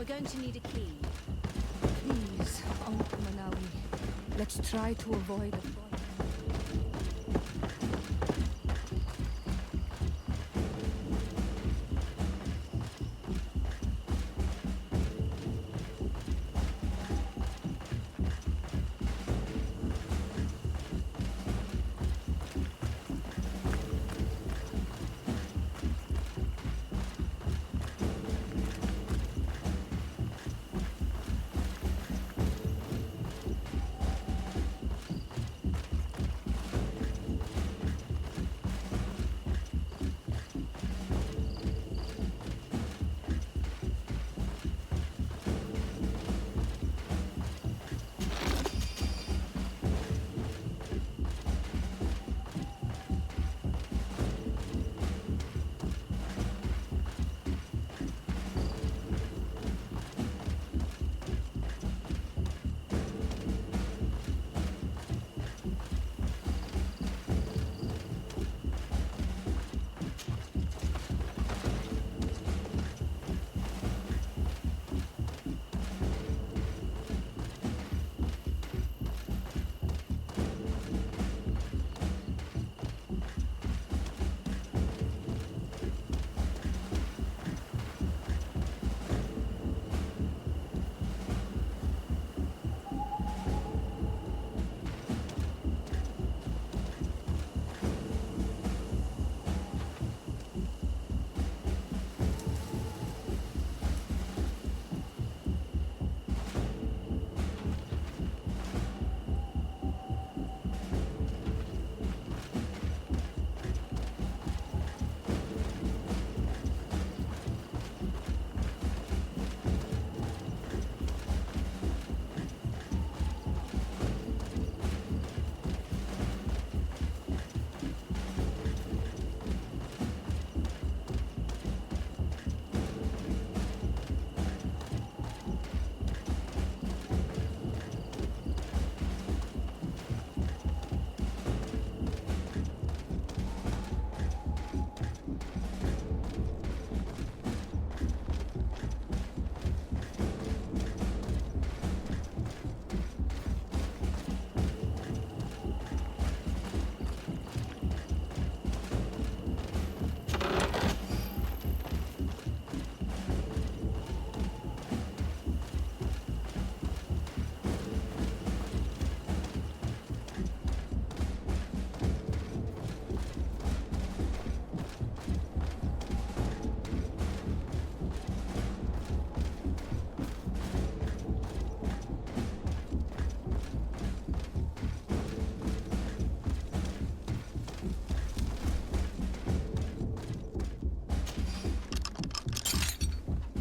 going to need a key. Please, Uncle Manawi. Let's try to avoid it.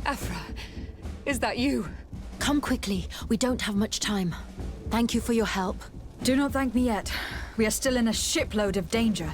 Afra, is that you? Come quickly. We don't have much time. Thank you for your help. Do not thank me yet. We are still in a shipload of danger.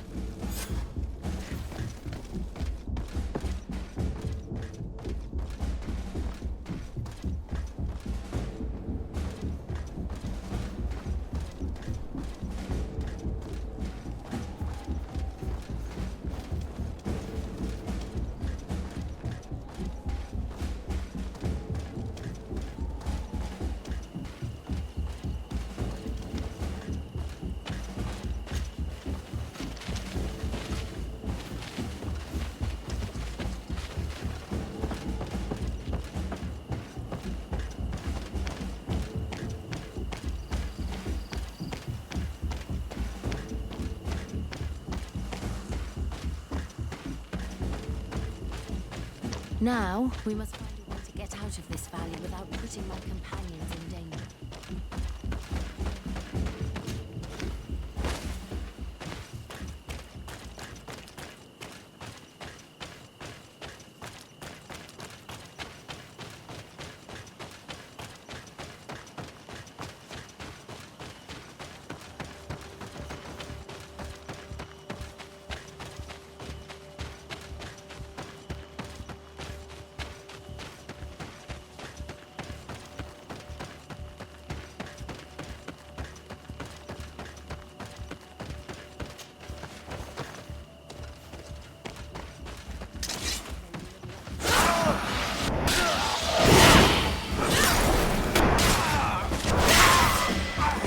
Now, we must find a way to get out of this valley without putting my companions in danger.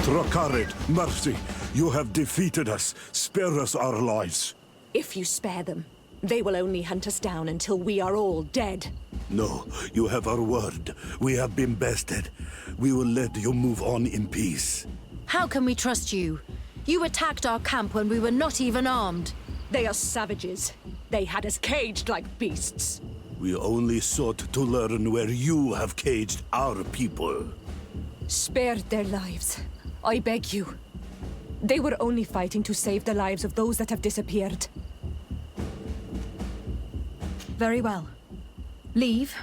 Trakarit, mercy. You have defeated us. Spare us our lives. If you spare them, they will only hunt us down until we are all dead. No, you have our word. We have been bested. We will let you move on in peace. How can we trust you? You attacked our camp when we were not even armed. They are savages. They had us caged like beasts. We only sought to learn where you have caged our people. Spare their lives. I beg you. They were only fighting to save the lives of those that have disappeared. Very well. Leave,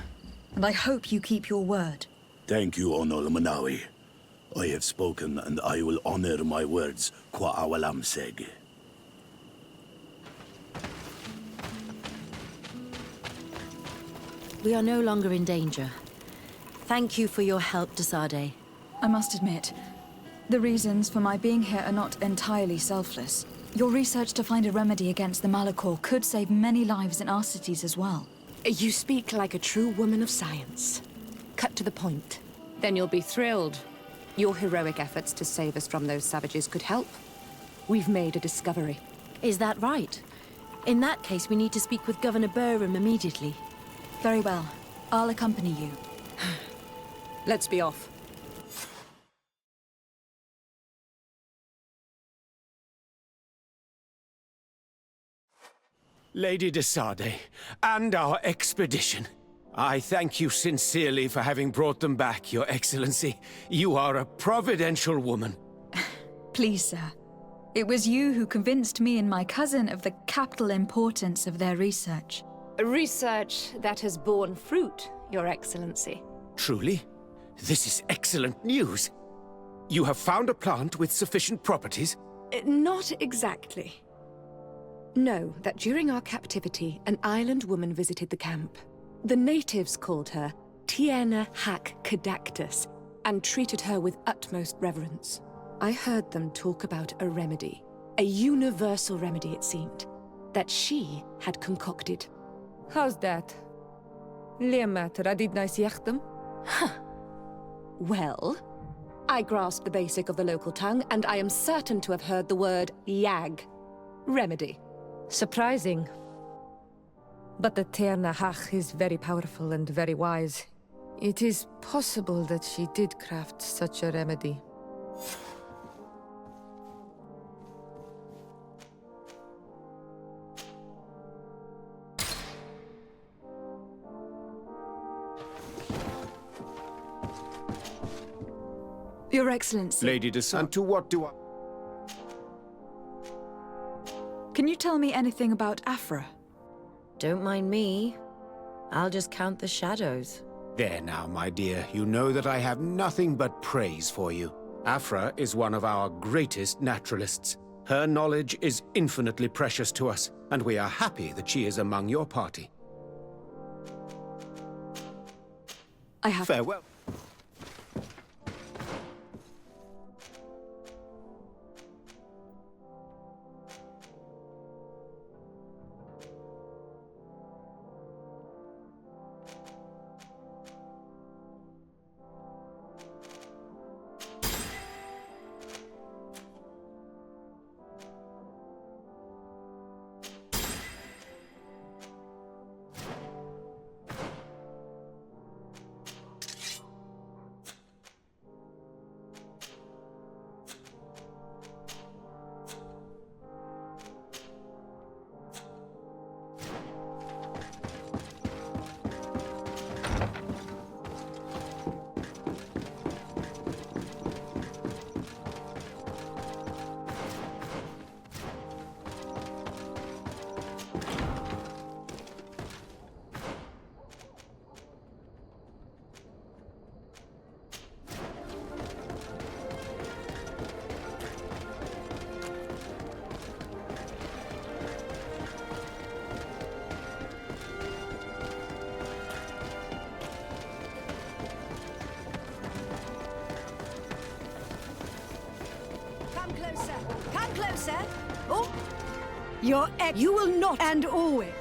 and I hope you keep your word. Thank you, Onol Manawi. I have spoken, and I will honor my words, Kwa awalam seg. We are no longer in danger. Thank you for your help, Desade. I must admit, the reasons for my being here are not entirely selfless. Your research to find a remedy against the Malachor could save many lives in our cities as well. You speak like a true woman of science. Cut to the point. Then you'll be thrilled. Your heroic efforts to save us from those savages could help. We've made a discovery. Is that right? In that case, we need to speak with Governor Burham immediately. Very well. I'll accompany you. Let's be off. Lady Desade, and our expedition. I thank you sincerely for having brought them back, Your Excellency. You are a providential woman. Please, sir. It was you who convinced me and my cousin of the capital importance of their research. Research that has borne fruit, Your Excellency. Truly? This is excellent news. You have found a plant with sufficient properties? Not exactly. Know that during our captivity, an island woman visited the camp. The natives called her Tiena Hack Cadactus and treated her with utmost reverence. I heard them talk about a remedy, a universal remedy it seemed, that she had concocted. How's that? Well, I grasped the basic of the local tongue, and I am certain to have heard the word yag, remedy. Surprising. But the Ternahach is very powerful and very wise. It is possible that she did craft such a remedy. Your Excellency, Lady Desade, and to what do I... can you tell me anything about Afra? Don't mind me. I'll just count the shadows. There now, my dear. You know that I have nothing but praise for you. Afra is one of our greatest naturalists. Her knowledge is infinitely precious to us, and we are happy that she is among your party. I have... Farewell. Come closer. Come closer. Oh, you will not and always.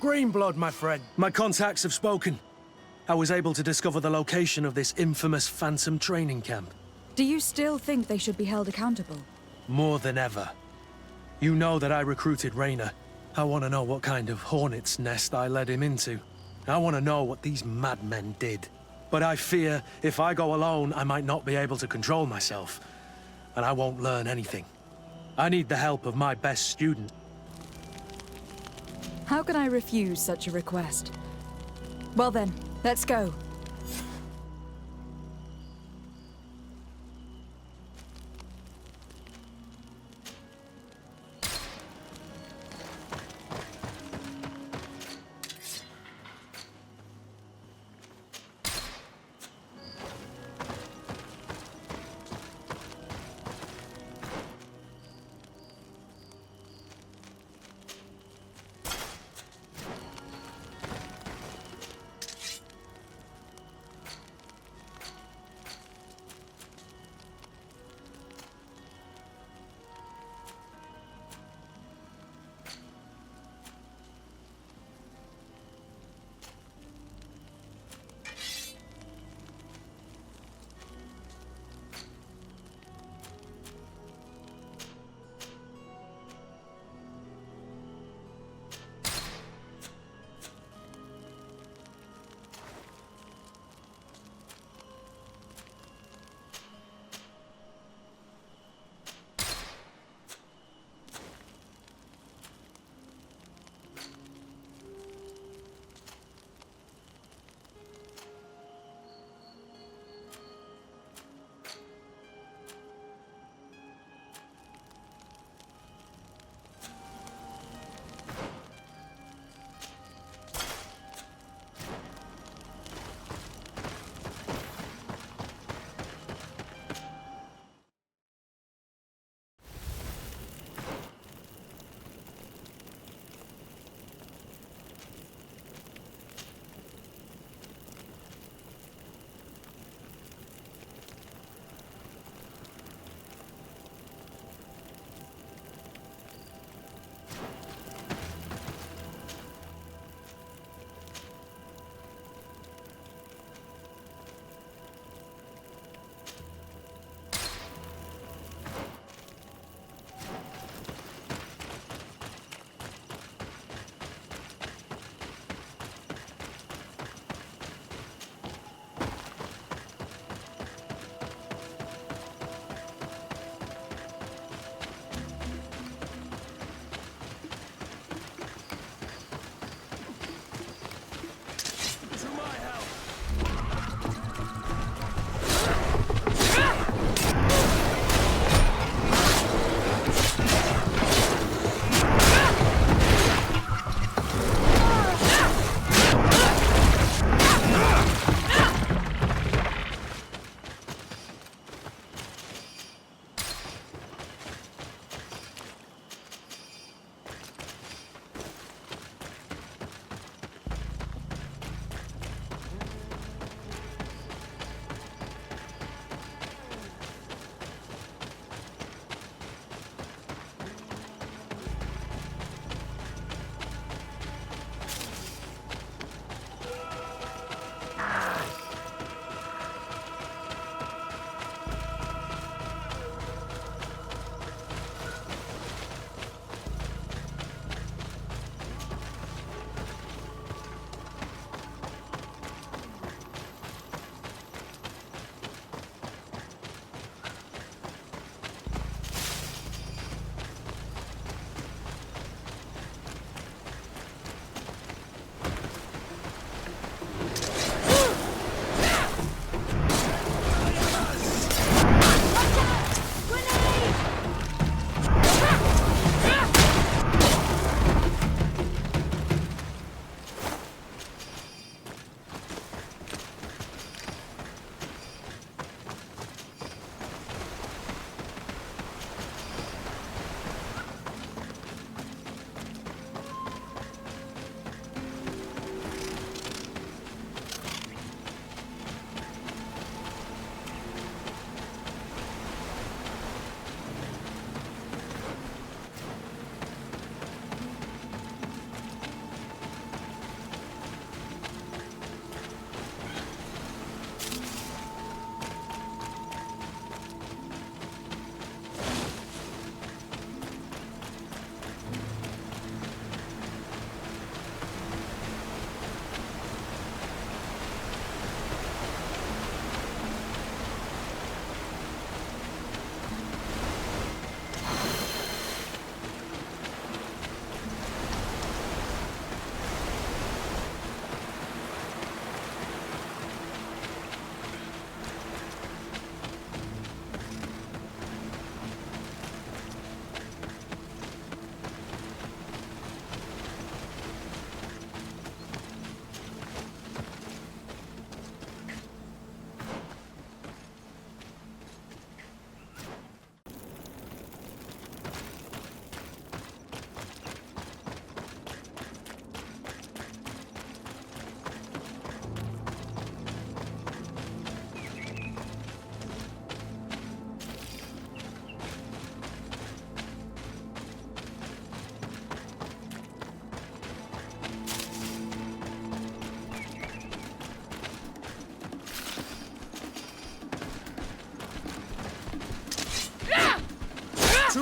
Greenblood, my friend. My contacts have spoken. I was able to discover the location of this infamous Phantom training camp. Do you still think they should be held accountable? More than ever. You know that I recruited Rayner. I want to know what kind of hornet's nest I led him into. I want to know what these madmen did. But I fear if I go alone, I might not be able to control myself. And I won't learn anything. I need the help of my best student. How can I refuse such a request? Well then, let's go.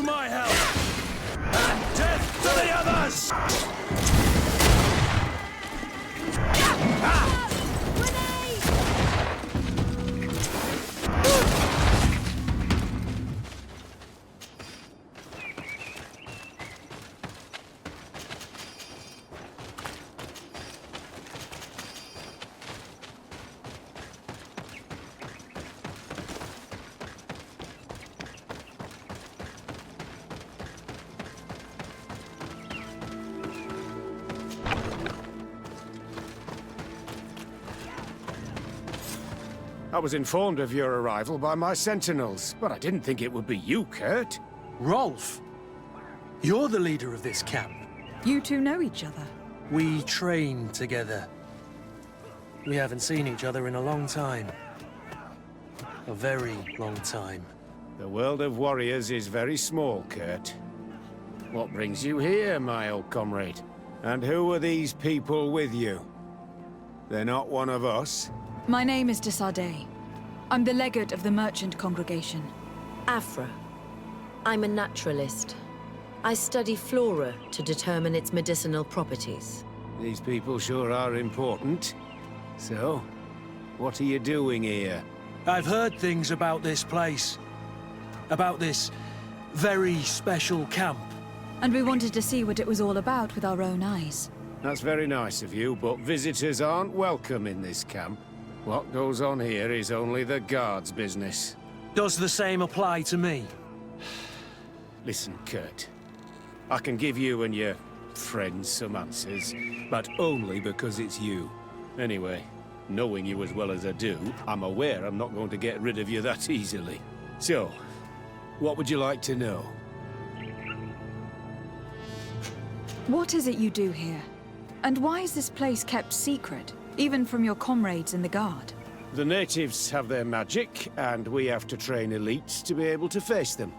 to my help! And death to the others! I was informed of your arrival by my sentinels, but I didn't think it would be you, Kurt. Rolf, you're the leader of this camp. You two know each other. We train together. We haven't seen each other in a long time. A very long time. The world of warriors is very small, Kurt. What brings you here, my old comrade? And who are these people with you? They're not one of us? My name is de Sardet. I'm the legate of the merchant congregation. Afra. I'm a naturalist. I study flora to determine its medicinal properties. These people sure are important. So, what are you doing here? I've heard things about this place. About this very special camp. And we wanted to see what it was all about with our own eyes. That's very nice of you, but visitors aren't welcome in this camp. What goes on here is only the guards' business. Does the same apply to me? Listen, Kurt. I can give you and your friends some answers, but only because it's you. Anyway, knowing you as well as I do, I'm aware I'm not going to get rid of you that easily. So, what would you like to know? What is it you do here? And why is this place kept secret, even from your comrades in the guard? The natives have their magic, and we have to train elites to be able to face them.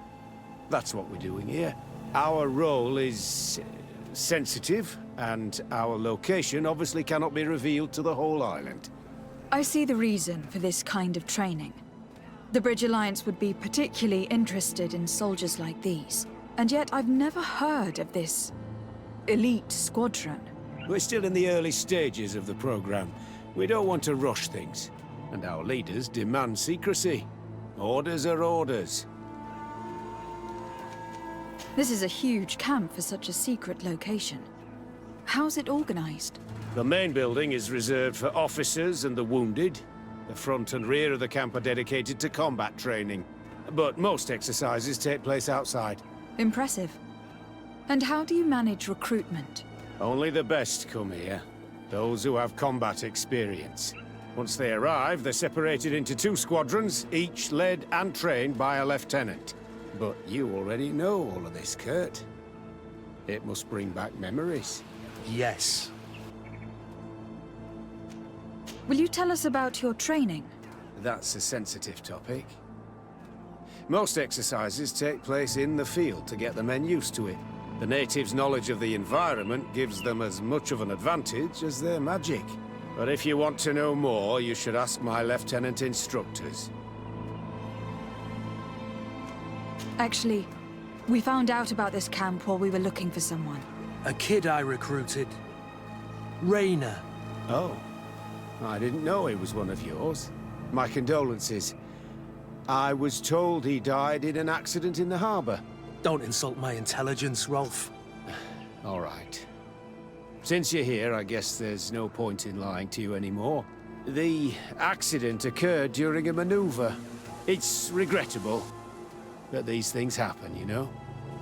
That's what we're doing here. Our role is sensitive, and our location obviously cannot be revealed to the whole island. I see the reason for this kind of training. The Bridge Alliance would be particularly interested in soldiers like these. And yet I've never heard of this elite squadron. We're still in the early stages of the program. We don't want to rush things. And our leaders demand secrecy. Orders are orders. This is a huge camp for such a secret location. How's it organized? The main building is reserved for officers and the wounded. The front and rear of the camp are dedicated to combat training. But most exercises take place outside. Impressive. And how do you manage recruitment? Only the best come here. Those who have combat experience. Once they arrive, they're separated into 2 squadrons, each led and trained by a lieutenant. But you already know all of this, Kurt. It must bring back memories. Yes. Will you tell us about your training? That's a sensitive topic. Most exercises take place in the field to get the men used to it. The natives' knowledge of the environment gives them as much of an advantage as their magic. But if you want to know more, you should ask my lieutenant instructors. Actually, we found out about this camp while we were looking for someone. A kid I recruited. Raynor. Oh. I didn't know he was one of yours. My condolences. I was told he died in an accident in the harbor. Don't insult my intelligence, Rolf. All right. Since you're here, I guess there's no point in lying to you anymore. The accident occurred during a maneuver. It's regrettable that these things happen, you know?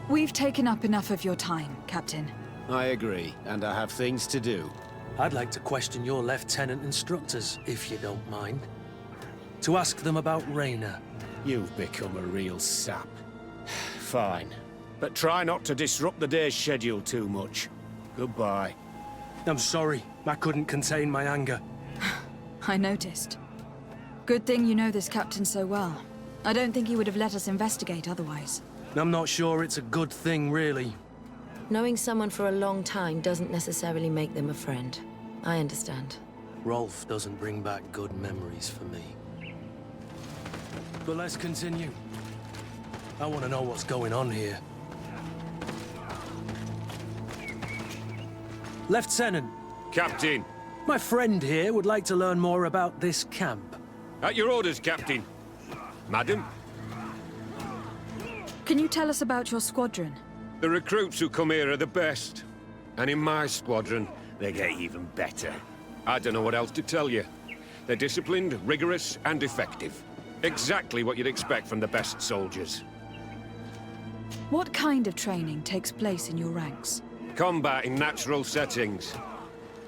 We've taken up enough of your time, Captain. I agree, and I have things to do. I'd like to question your lieutenant instructors, if you don't mind. To ask them about Raynor. You've become a real sap. Fine. But try not to disrupt the day's schedule too much. Goodbye. I'm sorry. I couldn't contain my anger. I noticed. Good thing you know this captain so well. I don't think he would have let us investigate otherwise. I'm not sure it's a good thing, really. Knowing someone for a long time doesn't necessarily make them a friend. I understand. Rolf doesn't bring back good memories for me. But let's continue. I want to know what's going on here. Lieutenant, Captain. my friend here would like to learn more about this camp. At your orders, Captain. Madam? Can you tell us about your squadron? The recruits who come here are the best. And in my squadron, they get even better. I don't know what else to tell you. They're disciplined, rigorous, and effective. Exactly what you'd expect from the best soldiers. What kind of training takes place in your ranks? Combat in natural settings.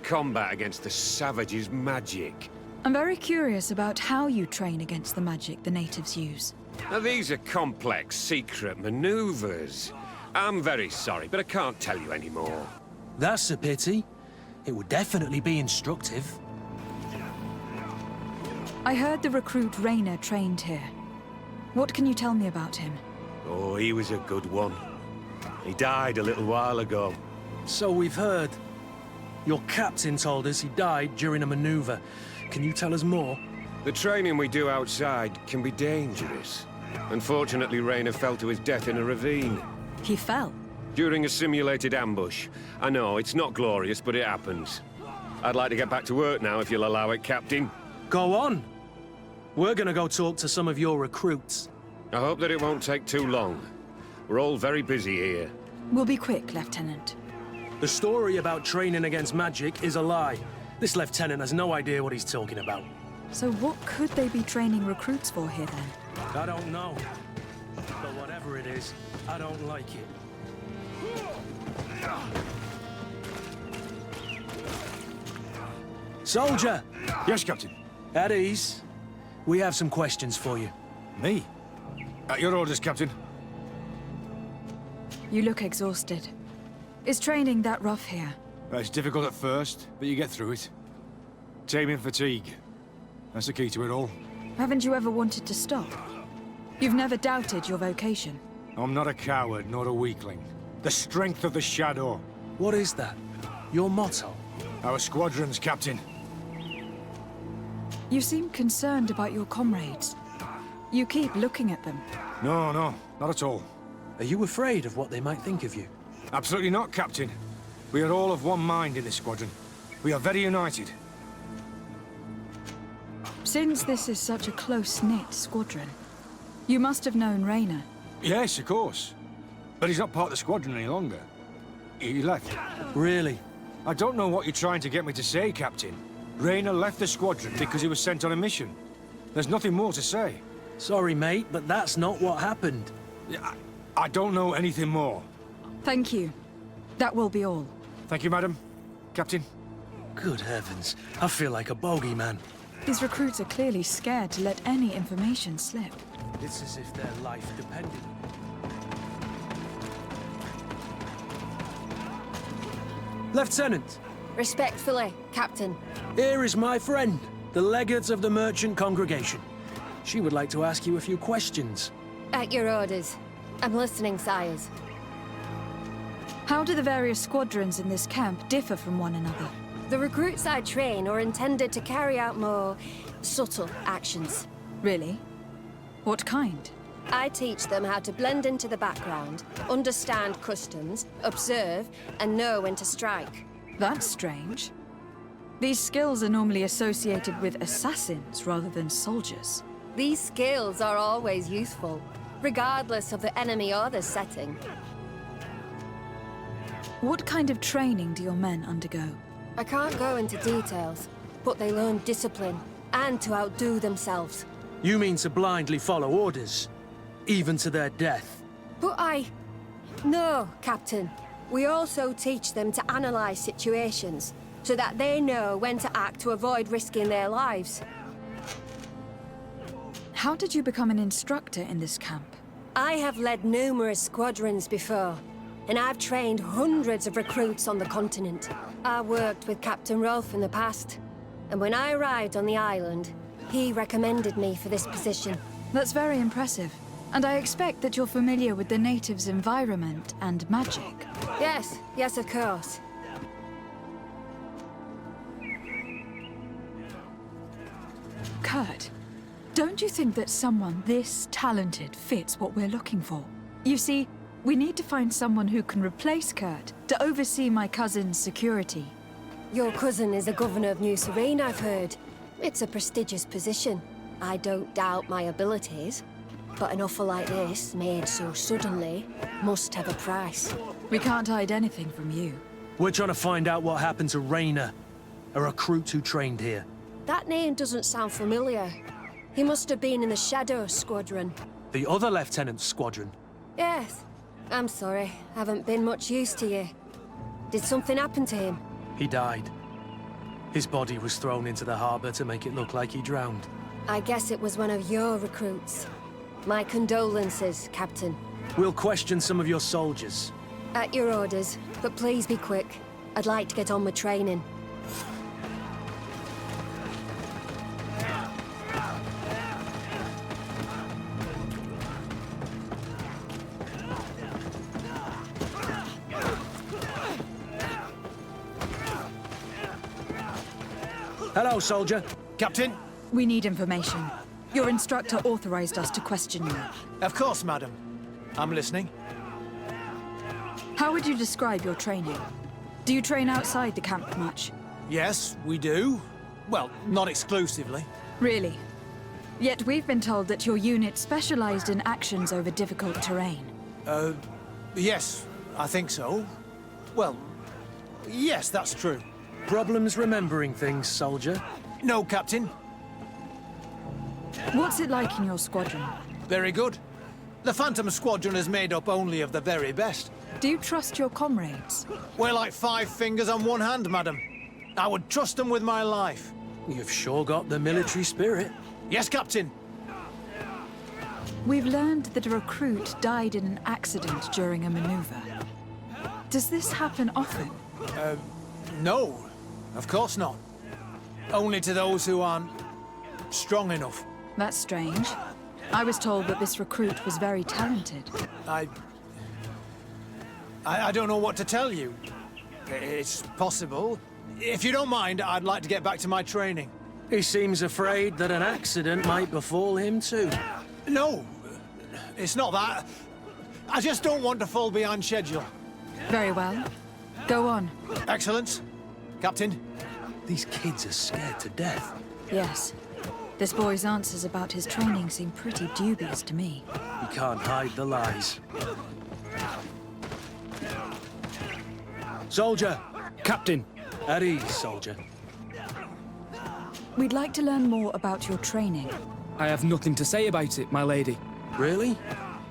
Combat against the savages' magic. I'm very curious about how you train against the magic the natives use. Now, these are complex, secret maneuvers. I'm very sorry, but I can't tell you anymore. That's a pity. It would definitely be instructive. I heard the recruit Rainer trained here. What can you tell me about him? Oh, he was a good one. He died a little while ago. So we've heard. Your captain told us he died during a maneuver. Can you tell us more? The training we do outside can be dangerous. Unfortunately, Rainer fell to his death in a ravine. He fell. During a simulated ambush. I know, it's not glorious, but it happens. I'd like to get back to work now, if you'll allow it, Captain. Go on. We're gonna go talk to some of your recruits. I hope that it won't take too long. We're all very busy here. We'll be quick, Lieutenant. The story about training against magic is a lie. This lieutenant has no idea what he's talking about. So what could they be training recruits for here, then? I don't know. But whatever it is, I don't like it. Soldier! Yes, Captain. At ease. We have some questions for you. Me? At your orders, Captain. You look exhausted. Is training that rough here? It's difficult at first, but you get through it. Taming fatigue. That's the key to it all. Haven't you ever wanted to stop? You've never doubted your vocation. I'm not a coward, nor a weakling. The strength of the Shadow. What is that? Your motto? Our squadrons, Captain. You seem concerned about your comrades. You keep looking at them. No, not at all. Are you afraid of what they might think of you? Absolutely not, Captain. We are all of one mind in this squadron. We are very united. Since this is such a close-knit squadron, you must have known Rainer. Yes, of course. But he's not part of the squadron any longer. He left. Really? I don't know what you're trying to get me to say, Captain. Rainer left the squadron because he was sent on a mission. There's nothing more to say. Sorry, mate, but that's not what happened. I don't know anything more. Thank you. That will be all. Thank you, madam. Captain. Good heavens, I feel like a bogeyman. These recruits are clearly scared to let any information slip. It's as if their life depended on it. Lieutenant, Respectfully, Captain. here is my friend, the legate of the merchant congregation. She would like to ask you a few questions. At your orders. I'm listening, sires. How do the various squadrons in this camp differ from one another? The recruits I train are intended to carry out more subtle actions. Really? What kind? I teach them how to blend into the background, understand customs, observe, and know when to strike. That's strange. These skills are normally associated with assassins rather than soldiers. These skills are always useful, regardless of the enemy or the setting. What kind of training do your men undergo? I can't go into details, but they learn discipline and to outdo themselves. You mean to blindly follow orders, even to their death? But No, Captain. We also teach them to analyze situations, so that they know when to act to avoid risking their lives. How did you become an instructor in this camp? I have led numerous squadrons before, and I've trained hundreds of recruits on the continent. I worked with Captain Rolfe in the past, and when I arrived on the island, he recommended me for this position. That's very impressive. And I expect that you're familiar with the natives' environment and magic. Yes, of course. Kurt, don't you think that someone this talented fits what we're looking for? You see, We need to find someone who can replace Kurt to oversee my cousin's security. Your cousin is the governor of New Serene, I've heard. It's a prestigious position. I don't doubt my abilities. But an offer like this, made so suddenly, must have a price. We can't hide anything from you. We're trying to find out what happened to Rayner, a recruit who trained here. That name doesn't sound familiar. He must have been in the Shadow Squadron. The other lieutenant's squadron. Yes. I'm sorry. Haven't been much use to you. Did something happen to him? He died. His body was thrown into the harbor to make it look like he drowned. I guess it was one of your recruits. My condolences, Captain. We'll question some of your soldiers. At your orders, but please be quick. I'd like to get on with training. Hello, soldier. Captain? We need information. Your instructor authorized us to question you. Of course, madam. I'm listening. How would you describe your training? Do you train outside the camp much? Yes, we do. Well, not exclusively. Really? Yet we've been told that your unit specialized in actions over difficult terrain. Yes, I think so. Well, yes, that's true. Problems remembering things, soldier? No, Captain. What's it like in your squadron? Very good. The Phantom Squadron is made up only of the very best. Do you trust your comrades? We're like 5 fingers on one hand, madam. I would trust them with my life. You've sure got the military spirit. Yes, Captain. We've learned that a recruit died in an accident during a maneuver. Does this happen often? No, of course not. Only to those who aren't strong enough. That's strange. I was told that this recruit was very talented. I don't know what to tell you. It's possible. If you don't mind, I'd like to get back to my training. He seems afraid that an accident might befall him too. No, it's not that. I just don't want to fall behind schedule. Very well. Go on. Excellent. Captain? These kids are scared to death. Yes. This boy's answers about his training seem pretty dubious to me. You can't hide the lies. Soldier! Captain! At ease, soldier. We'd like to learn more about your training. I have nothing to say about it, my lady. Really?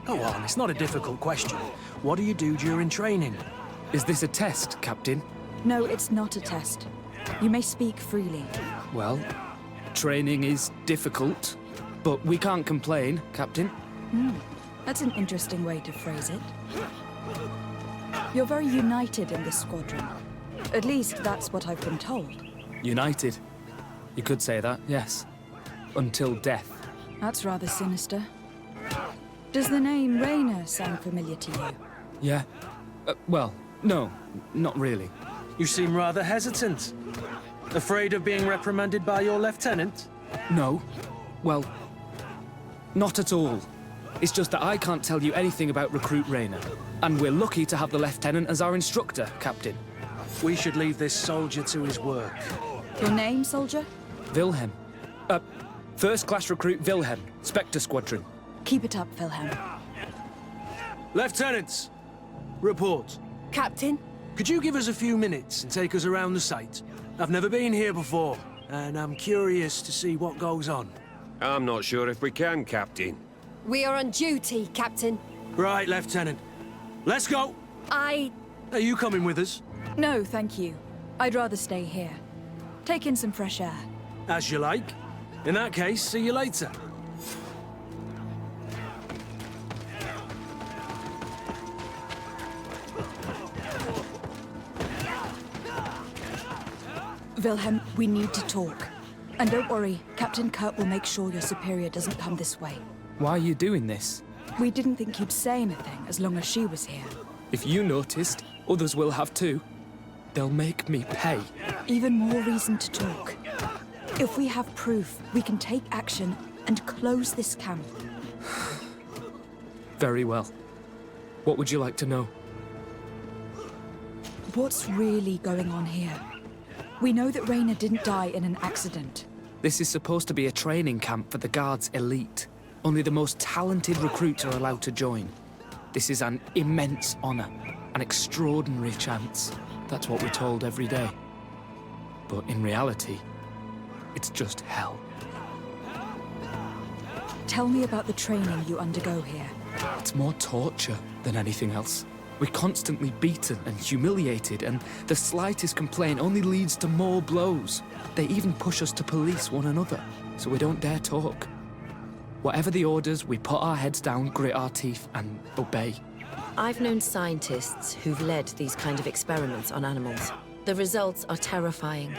Go on, it's not a difficult question. What do you do during training? Is this a test, Captain? No, it's not a test. You may speak freely. Well, training is difficult, but we can't complain, Captain. That's an interesting way to phrase it. You're very united in this squadron. At least that's what I've been told. United. You could say that, yes. Until death. That's rather sinister. Does the name Rayner sound familiar to you? Yeah. Well, no, not really. You seem rather hesitant. Afraid of being reprimanded by your lieutenant? No. Well, not at all. It's just that I can't tell you anything about Recruit Rayner. And we're lucky to have the Lieutenant as our instructor, Captain. We should leave this soldier to his work. Your name, soldier? Wilhelm. First-class recruit Wilhelm, Spectre Squadron. Keep it up, Wilhelm. Lieutenants! Report. Captain? Could you give us a few minutes and take us around the site? I've never been here before, and I'm curious to see what goes on. I'm not sure if we can, Captain. We are on duty, Captain. Right, Lieutenant. Let's go! Are you coming with us? No, thank you. I'd rather stay here. Take in some fresh air. As you like. In that case, see you later. Wilhelm, we need to talk. And don't worry, Captain Kurt will make sure your superior doesn't come this way. Why are you doing this? We didn't think you'd say anything as long as she was here. If you noticed, others will have too. They'll make me pay. Even more reason to talk. If we have proof, we can take action and close this camp. Very well. What would you like to know? What's really going on here? We know that Raina didn't die in an accident. This is supposed to be a training camp for the Guard's elite. Only the most talented recruits are allowed to join. This is an immense honor, an extraordinary chance. That's what we're told every day. But in reality, it's just hell. Tell me about the training you undergo here. It's more torture than anything else. We're constantly beaten and humiliated, and the slightest complaint only leads to more blows. They even push us to police one another, so we don't dare talk. Whatever the orders, we put our heads down, grit our teeth, and obey. I've known scientists who've led these kind of experiments on animals. The results are terrifying.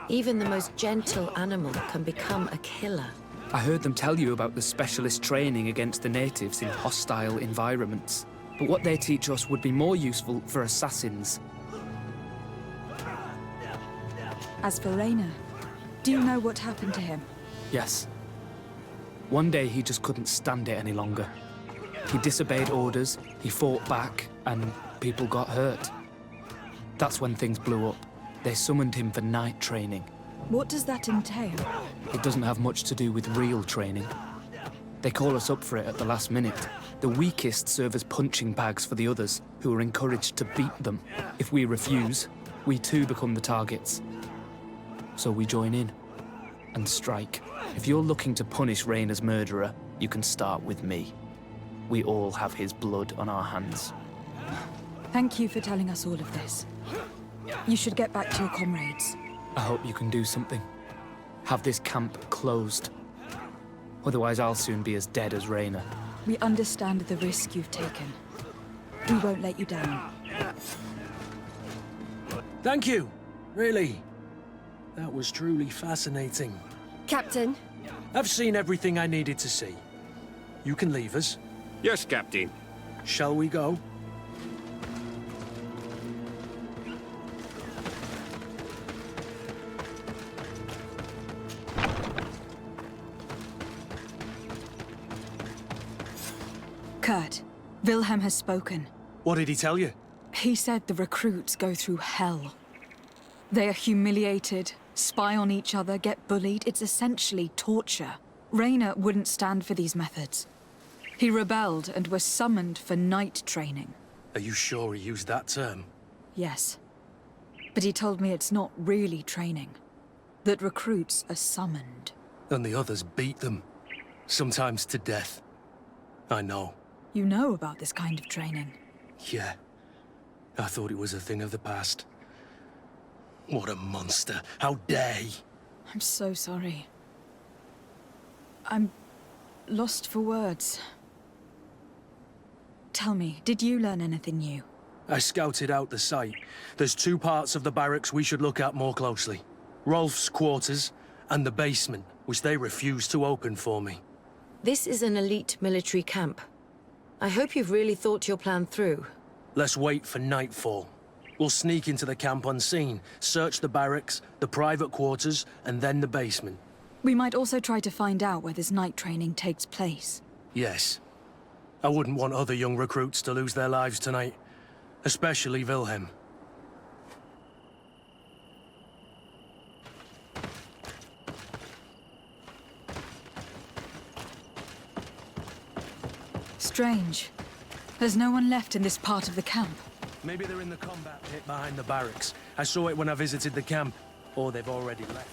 Even the most gentle animal can become a killer. I heard them tell you about the specialist training against the natives in hostile environments. But what they teach us would be more useful for assassins. As for Raina, do you know what happened to him? Yes. One day he just couldn't stand it any longer. He disobeyed orders, he fought back, and people got hurt. That's when things blew up. They summoned him for night training. What does that entail? It doesn't have much to do with real training. They call us up for it at the last minute. The weakest serve as punching bags for the others, who are encouraged to beat them. If we refuse, we too become the targets. So we join in and strike. If you're looking to punish Raina's murderer, you can start with me. We all have his blood on our hands. Thank you for telling us all of this. You should get back to your comrades. I hope you can do something. Have this camp closed. Otherwise, I'll soon be as dead as Raina. We understand the risk you've taken. We won't let you down. Thank you. Really. That was truly fascinating. Captain? I've seen everything I needed to see. You can leave us. Yes, Captain. Shall we go? Kurt, Wilhelm has spoken. What did he tell you? He said the recruits go through hell. They are humiliated, spy on each other, get bullied. It's essentially torture. Raina wouldn't stand for these methods. He rebelled and was summoned for night training. Are you sure he used that term? Yes. But he told me it's not really training. That recruits are summoned. And the others beat them. Sometimes to death. I know. You know about this kind of training? Yeah. I thought it was a thing of the past. What a monster. How dare he? I'm so sorry. I'm lost for words. Tell me, did you learn anything new? I scouted out the site. There's two parts of the barracks we should look at more closely. Rolf's quarters and the basement, which they refused to open for me. This is an elite military camp. I hope you've really thought your plan through. Let's wait for nightfall. We'll sneak into the camp unseen, search the barracks, the private quarters, and then the basement. We might also try to find out where this night training takes place. Yes. I wouldn't want other young recruits to lose their lives tonight. Especially Wilhelm. Strange. There's no one left in this part of the camp. Maybe they're in the combat pit behind the barracks. I saw it when I visited the camp. Or they've already left.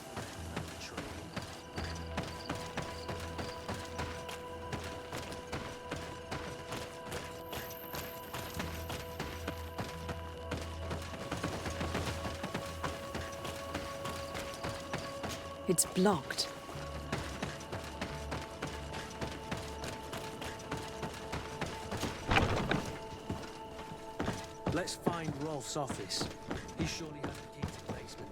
It's blocked. Let's find Rolf's office. He surely has the key to the basement.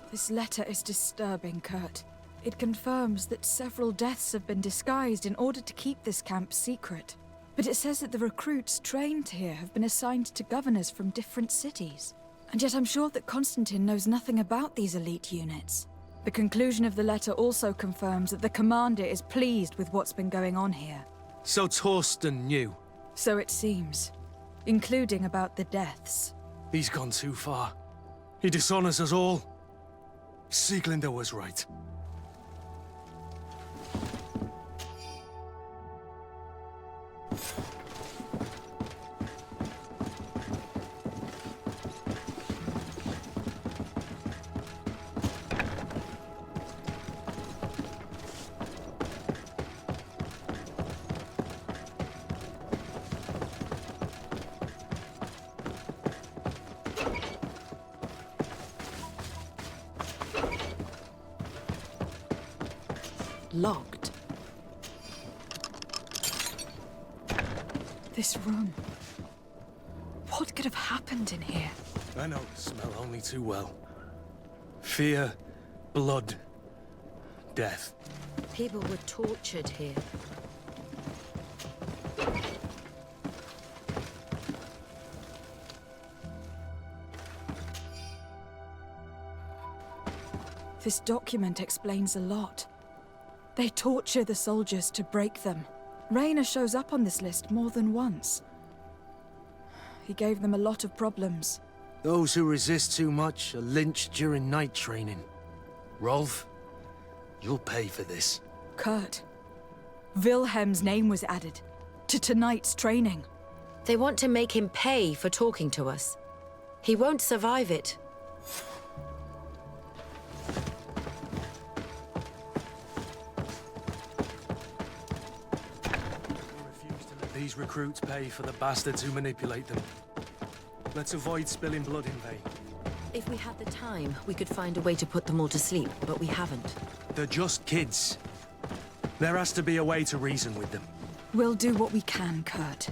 This letter is disturbing, Kurt. It confirms that several deaths have been disguised in order to keep this camp secret. But it says that the recruits trained here have been assigned to governors from different cities. And yet I'm sure that Constantine knows nothing about these elite units. The conclusion of the letter also confirms that the commander is pleased with what's been going on here. So Torsten knew. So it seems. Including about the deaths. He's gone too far. He dishonors us all. Sieglinde was right. Locked. This room. What could have happened in here? I know the smell only too well. Fear, blood, death. People were tortured here. This document explains a lot. They torture the soldiers to break them. Rayner shows up on this list more than once. He gave them a lot of problems. Those who resist too much are lynched during night training. Rolf, you'll pay for this. Kurt, Wilhelm's name was added to tonight's training. They want to make him pay for talking to us. He won't survive it. These recruits pay for the bastards who manipulate them. Let's avoid spilling blood in vain. If we had the time, we could find a way to put them all to sleep, but we haven't. They're just kids. There has to be a way to reason with them. We'll do what we can, Kurt.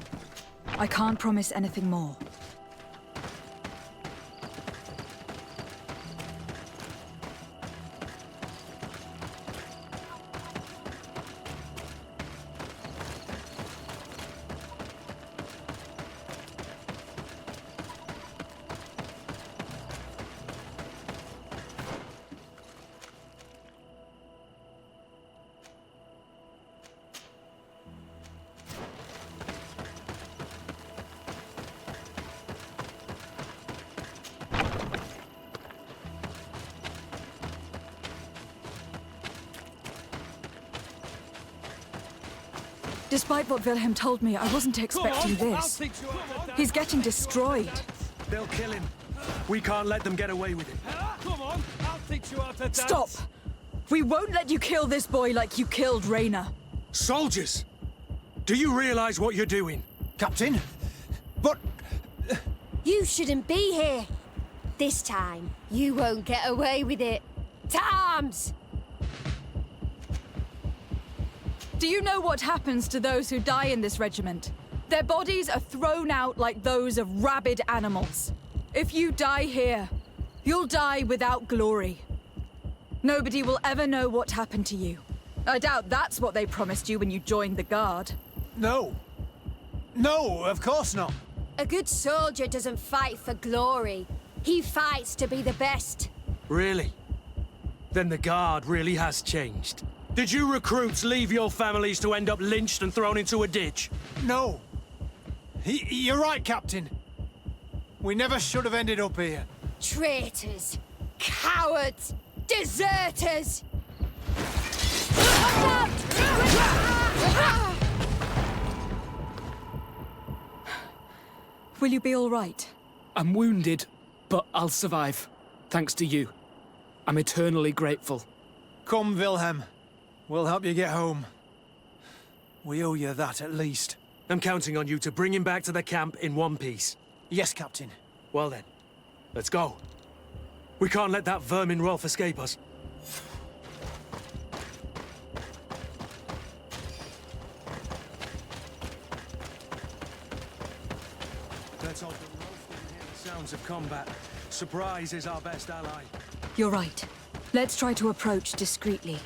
I can't promise anything more. Despite what Wilhelm told me, I wasn't expecting this. He's getting destroyed. They'll kill him. We can't let them get away with it. Come on, I'll teach you how to dance. Stop! We won't let you kill this boy like you killed Rayner. Soldiers! Do you realize what you're doing? Captain? But... You shouldn't be here. This time, you won't get away with it. To arms! Do you know what happens to those who die in this regiment? Their bodies are thrown out like those of rabid animals. If you die here, you'll die without glory. Nobody will ever know what happened to you. I doubt that's what they promised you when you joined the Guard. No. No, of course not. A good soldier doesn't fight for glory. He fights to be the best. Really? Then the Guard really has changed. Did you recruits leave your families to end up lynched and thrown into a ditch? No. You're right, Captain. We never should have ended up here. Traitors! Cowards! Deserters! Will you be all right? I'm wounded, but I'll survive. Thanks to you. I'm eternally grateful. Come, Wilhelm. We'll help you get home. We owe you that, at least. I'm counting on you to bring him back to the camp in one piece. Yes, Captain. Well then, let's go. We can't let that vermin Rolf escape us. Let's hope that Rolf didn't hear the sounds of combat. Surprise is our best ally. You're right. Let's try to approach discreetly.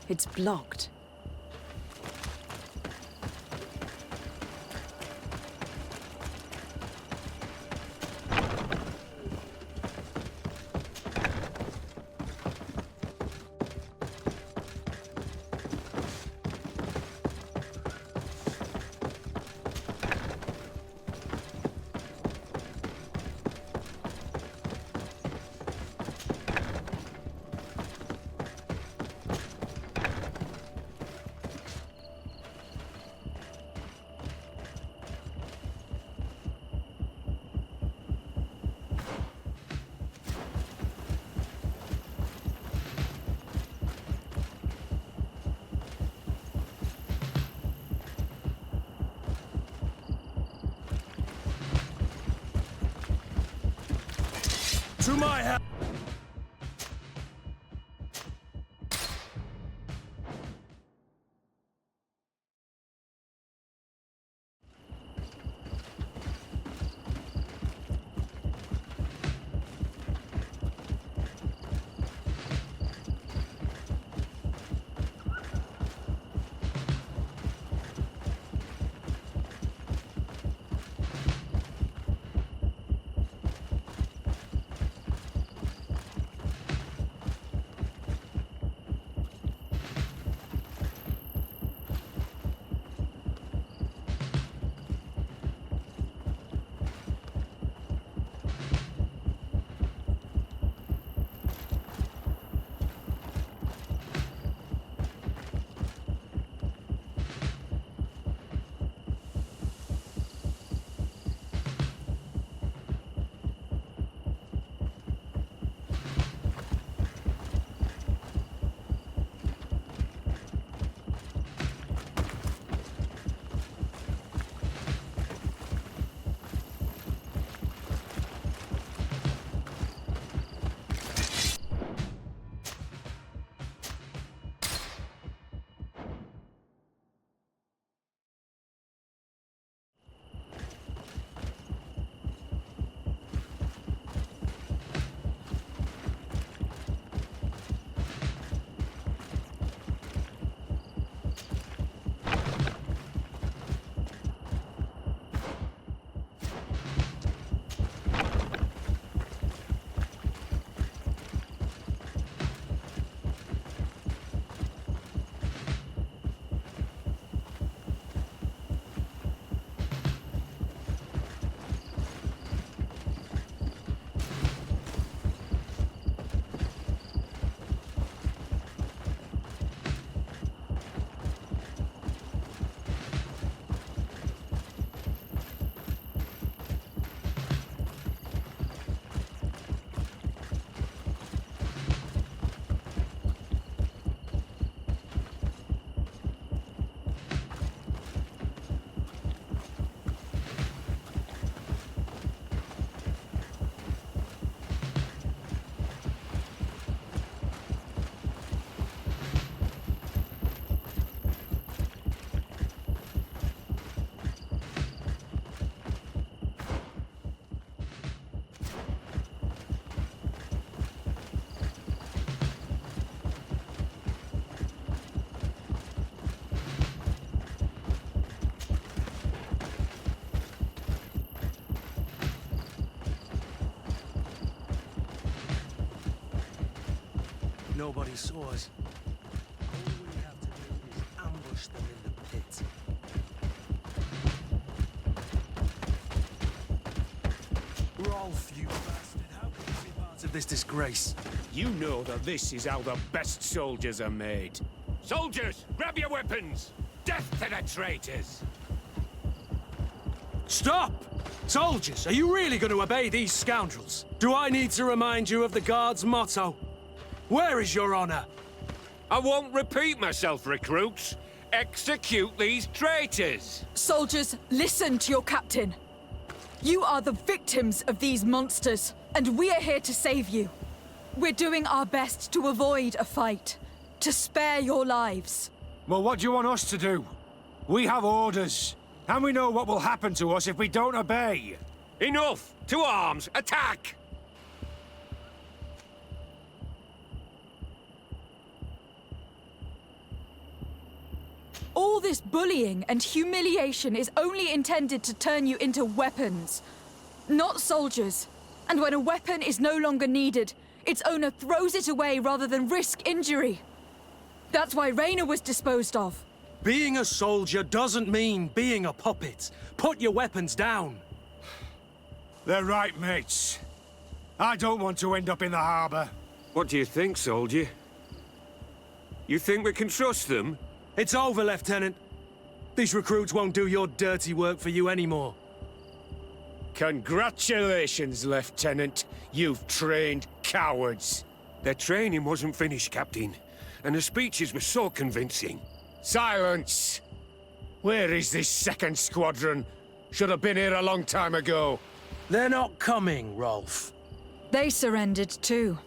It's blocked. To my house! Nobody saw us. All we have to do is ambush them in the pit. Rolf, you bastard, how can you be part of this disgrace? You know that this is how the best soldiers are made. Soldiers, grab your weapons! Death to the traitors! Stop! Soldiers, are you really going to obey these scoundrels? Do I need to remind you of the Guard's motto? Where is your honor? I won't repeat myself, recruits. Execute these traitors! Soldiers, listen to your captain. You are the victims of these monsters, and we are here to save you. We're doing our best to avoid a fight, to spare your lives. Well, what do you want us to do? We have orders, and we know what will happen to us if we don't obey. Enough! To arms! Attack! All this bullying and humiliation is only intended to turn you into weapons, not soldiers. And when a weapon is no longer needed, its owner throws it away rather than risk injury. That's why Reyna was disposed of. Being a soldier doesn't mean being a puppet. Put your weapons down. They're right, mates. I don't want to end up in the harbor. What do you think, soldier? You think we can trust them? It's over, Lieutenant. These recruits won't do your dirty work for you anymore. Congratulations, Lieutenant. You've trained cowards. Their training wasn't finished, Captain. And the speeches were so convincing. Silence! Where is this second squadron? Should have been here a long time ago. They're not coming, Rolf. They surrendered too.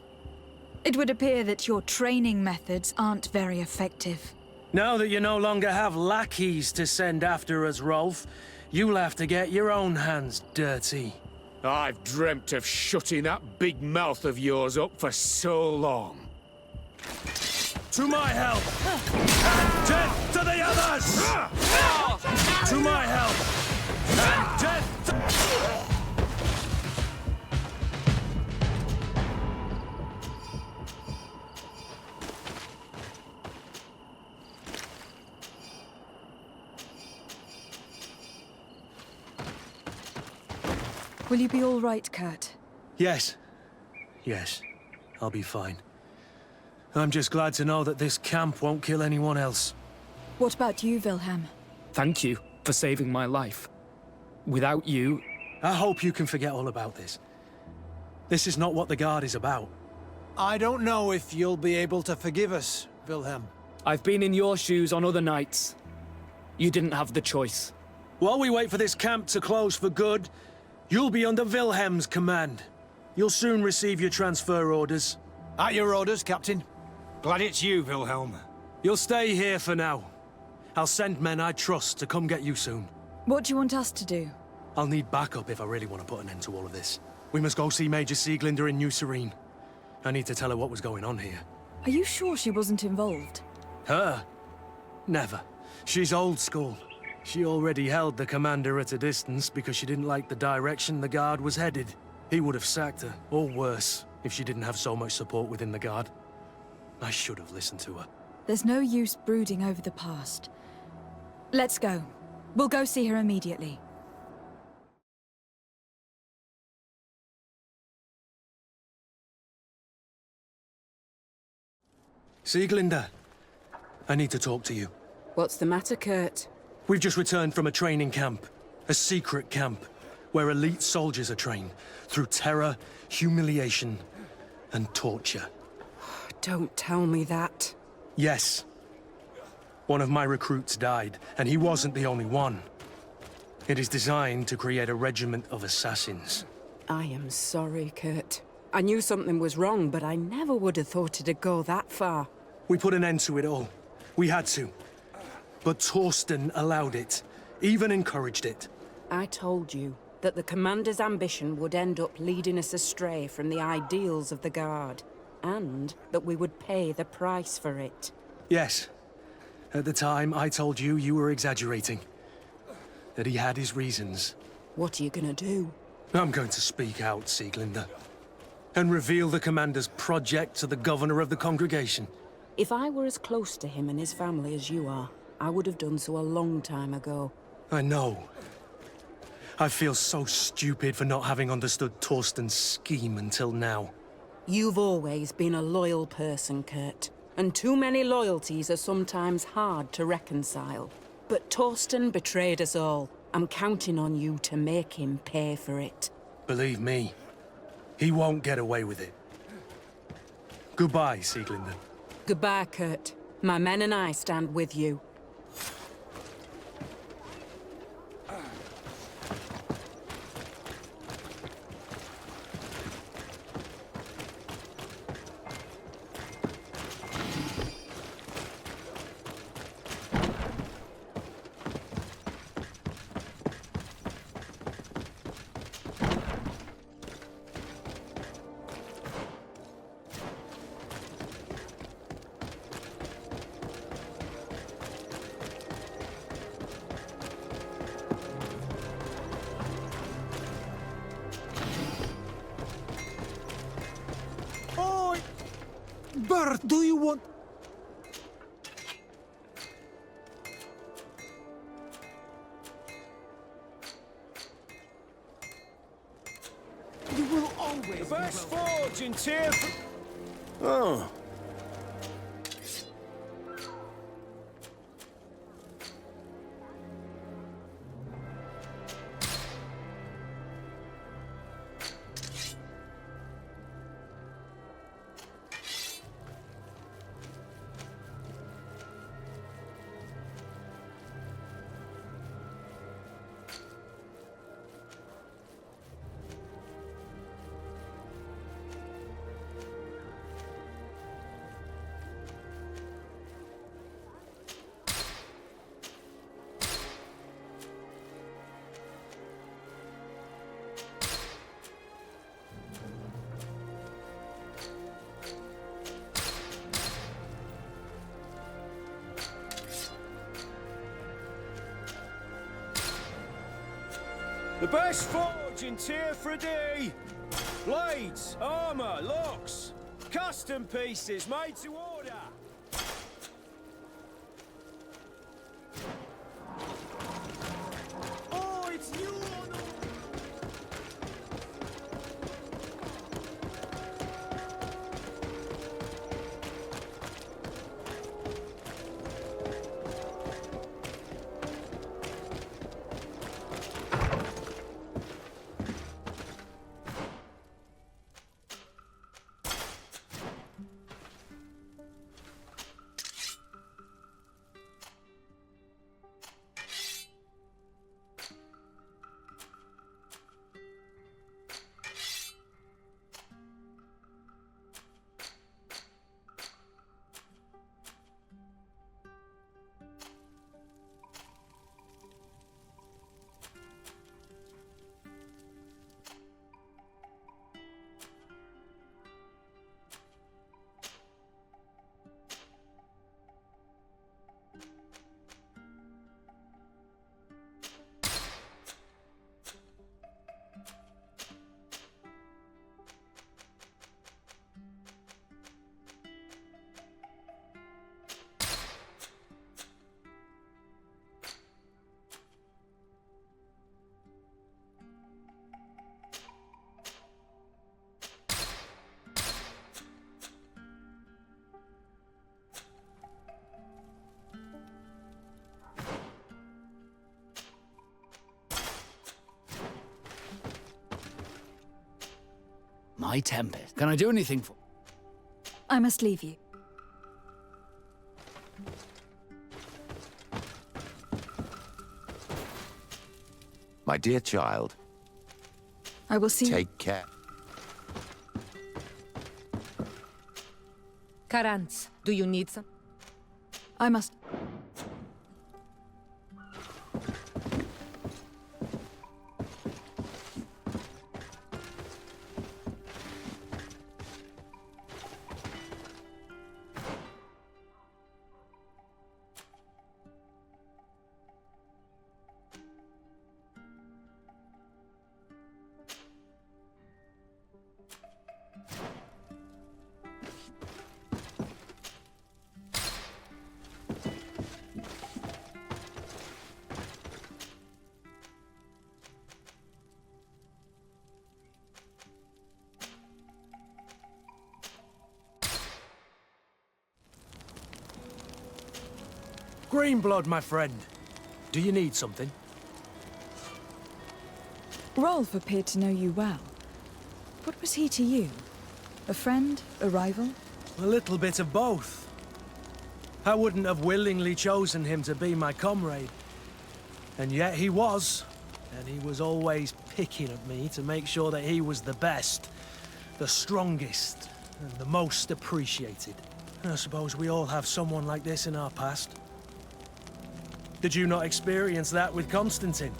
It would appear that your training methods aren't very effective. Now that you no longer have lackeys to send after us, Rolf, you'll have to get your own hands dirty. I've dreamt of shutting that big mouth of yours up for so long. To my help! And death to the others! To my help! And death to... Will you be all right, Kurt? Yes. Yes. I'll be fine. I'm just glad to know that this camp won't kill anyone else. What about you, Wilhelm? Thank you for saving my life. Without you... I hope you can forget all about this. This is not what the Guard is about. I don't know if you'll be able to forgive us, Wilhelm. I've been in your shoes on other nights. You didn't have the choice. While we wait for this camp to close for good, you'll be under Wilhelm's command. You'll soon receive your transfer orders. At your orders, Captain. Glad it's you, Wilhelm. You'll stay here for now. I'll send men I trust to come get you soon. What do you want us to do? I'll need backup if I really want to put an end to all of this. We must go see Major Sieglinder in New Serene. I need to tell her what was going on here. Are you sure she wasn't involved? Her? Never. She's old school. She already held the commander at a distance because she didn't like the direction the Guard was headed. He would have sacked her, or worse, if she didn't have so much support within the Guard. I should have listened to her. There's no use brooding over the past. Let's go. We'll go see her immediately. Sieglinder, I need to talk to you. What's the matter, Kurt? We've just returned from a training camp. A secret camp, where elite soldiers are trained through terror, humiliation, and torture. Don't tell me that. Yes. One of my recruits died, and he wasn't the only one. It is designed to create a regiment of assassins. I am sorry, Kurt. I knew something was wrong, but I never would have thought it'd go that far. We put an end to it all. We had to. But Torsten allowed it, even encouraged it. I told you that the commander's ambition would end up leading us astray from the ideals of the Guard, and that we would pay the price for it. Yes. At the time, I told you you were exaggerating. That he had his reasons. What are you gonna do? I'm going to speak out, Sieglinder. And reveal the commander's project to the governor of the congregation. If I were as close to him and his family as you are, I would have done so a long time ago. I know. I feel so stupid for not having understood Torsten's scheme until now. You've always been a loyal person, Kurt. And too many loyalties are sometimes hard to reconcile. But Torsten betrayed us all. I'm counting on you to make him pay for it. Believe me, he won't get away with it. Goodbye, Sieglinder. Goodbye, Kurt. My men and I stand with you. Do you want... You will always The best forge in Tyr... Oh, The best forge in Tyr for a day. Blades, armor, locks, custom pieces made to order. Oh, it's you on the... My Tempest. Can I do anything for... I must leave you. My dear child, I will see you. take care. Karantz, do you need some? I must... Greenblood, my friend. Do you need something? Rolf appeared to know you well. What was he to you? A friend? A rival? A little bit of both. I wouldn't have willingly chosen him to be my comrade. And yet he was. And he was always picking at me to make sure that he was the best, the strongest, and the most appreciated. I suppose we all have someone like this in our past. Did you not experience that with Constantine?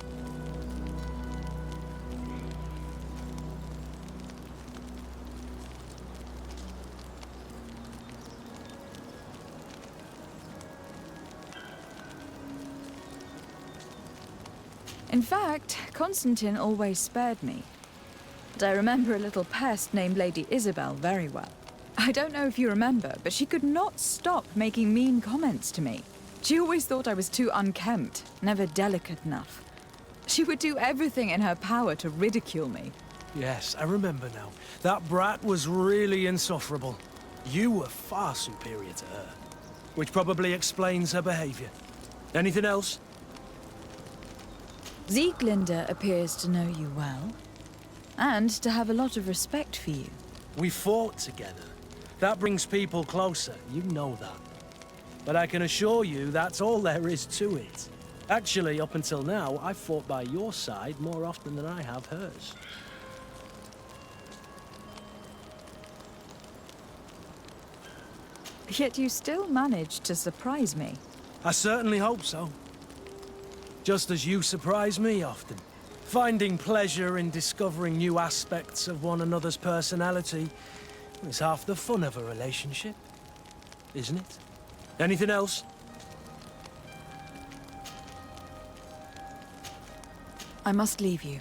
In fact, Constantine always spared me. And I remember a little pest named Lady Isabel very well. I don't know if you remember, but she could not stop making mean comments to me. She always thought I was too unkempt, never delicate enough. She would do everything in her power to ridicule me. Yes, I remember now. That brat was really insufferable. You were far superior to her, which probably explains her behavior. Anything else? Sieglinde appears to know you well, and to have a lot of respect for you. We fought together. That brings people closer, you know that. But I can assure you that's all there is to it. Actually, up until now, I've fought by your side more often than I have hers. Yet you still managed to surprise me. I certainly hope so. Just as you surprise me often. Finding pleasure in discovering new aspects of one another's personality is half the fun of a relationship, isn't it? Anything else? I must leave you.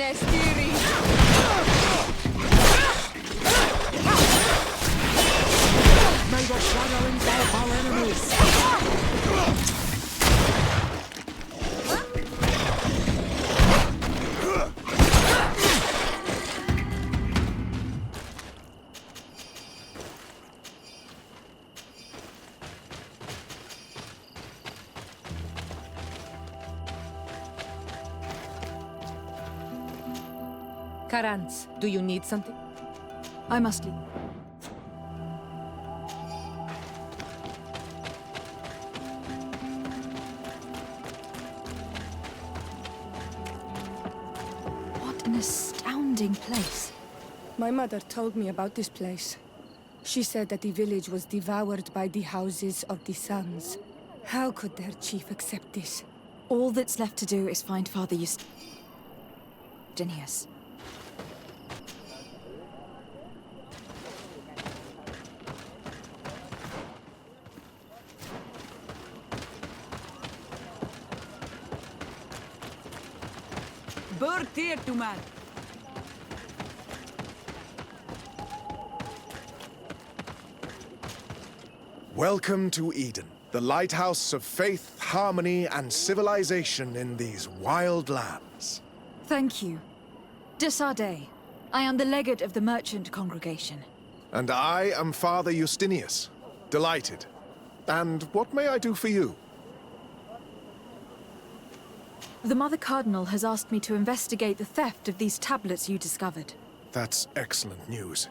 Nestiri! May the shadow engulf our enemies! Karans, do you need something? I must leave. What an astounding place. My mother told me about this place. She said that the village was devoured by the houses of the sons. How could their chief accept this? All that's left to do is find Father Justinius. Welcome to Eden, the lighthouse of faith, harmony, and civilization in these wild lands. Thank you. Desardet. I am the legate of the merchant congregation. And I am Father Justinius. Delighted. And what may I do for you? The Mother Cardinal has asked me to investigate the theft of these tablets you discovered. That's excellent news.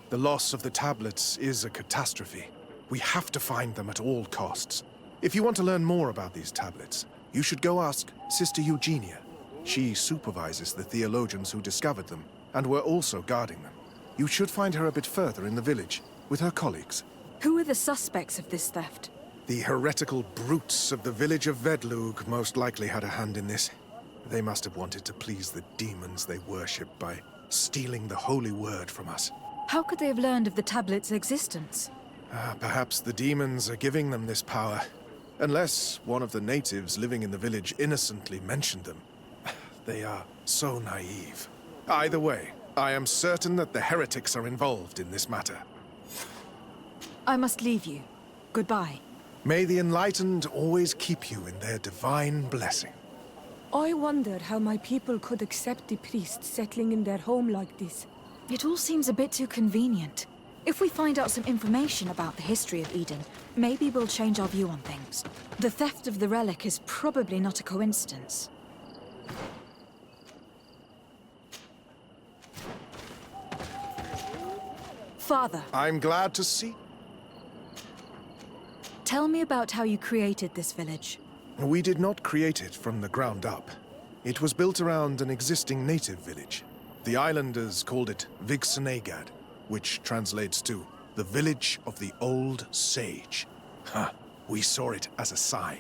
The loss of the tablets is a catastrophe. We have to find them at all costs. If you want to learn more about these tablets, you should go ask Sister Eugenia. She supervises the theologians who discovered them, and were also guarding them. You should find her a bit further in the village, with her colleagues. Who are the suspects of this theft? The heretical brutes of the village of Vedlug most likely had a hand in this. They must have wanted to please the demons they worship by stealing the holy word from us. How could they have learned of the tablet's existence? Perhaps the demons are giving them this power. Unless one of the natives living in the village innocently mentioned them. They are so naive. Either way, I am certain that the heretics are involved in this matter. I must leave you. Goodbye. May the enlightened always keep you in their divine blessing. I wonder how my people could accept the priests settling in their home like this. It all seems a bit too convenient. If we find out some information about the history of Eden, maybe we'll change our view on things. The theft of the relic is probably not a coincidence. Father. I'm glad to see. Tell me about how you created this village. We did not create it from the ground up. It was built around an existing native village. The islanders called it Vigsenegad, which translates to the village of the old sage. We saw it as a sign.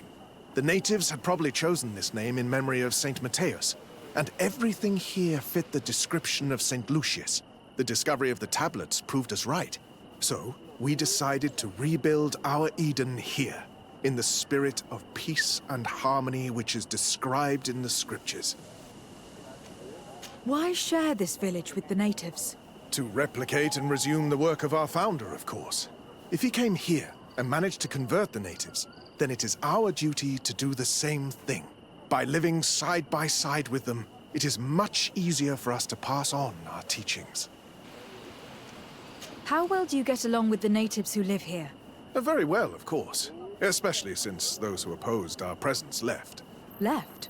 The natives had probably chosen this name in memory of Saint Matthias, and everything here fit the description of Saint Lucius. The discovery of the tablets proved us right. So, we decided to rebuild our Eden here, in the spirit of peace and harmony which is described in the scriptures. Why share this village with the natives? To replicate and resume the work of our founder, of course. If he came here and managed to convert the natives, then it is our duty to do the same thing. By living side by side with them, it is much easier for us to pass on our teachings. How well do you get along with the natives who live here? Very well, of course. Especially since those who opposed our presence left. Left?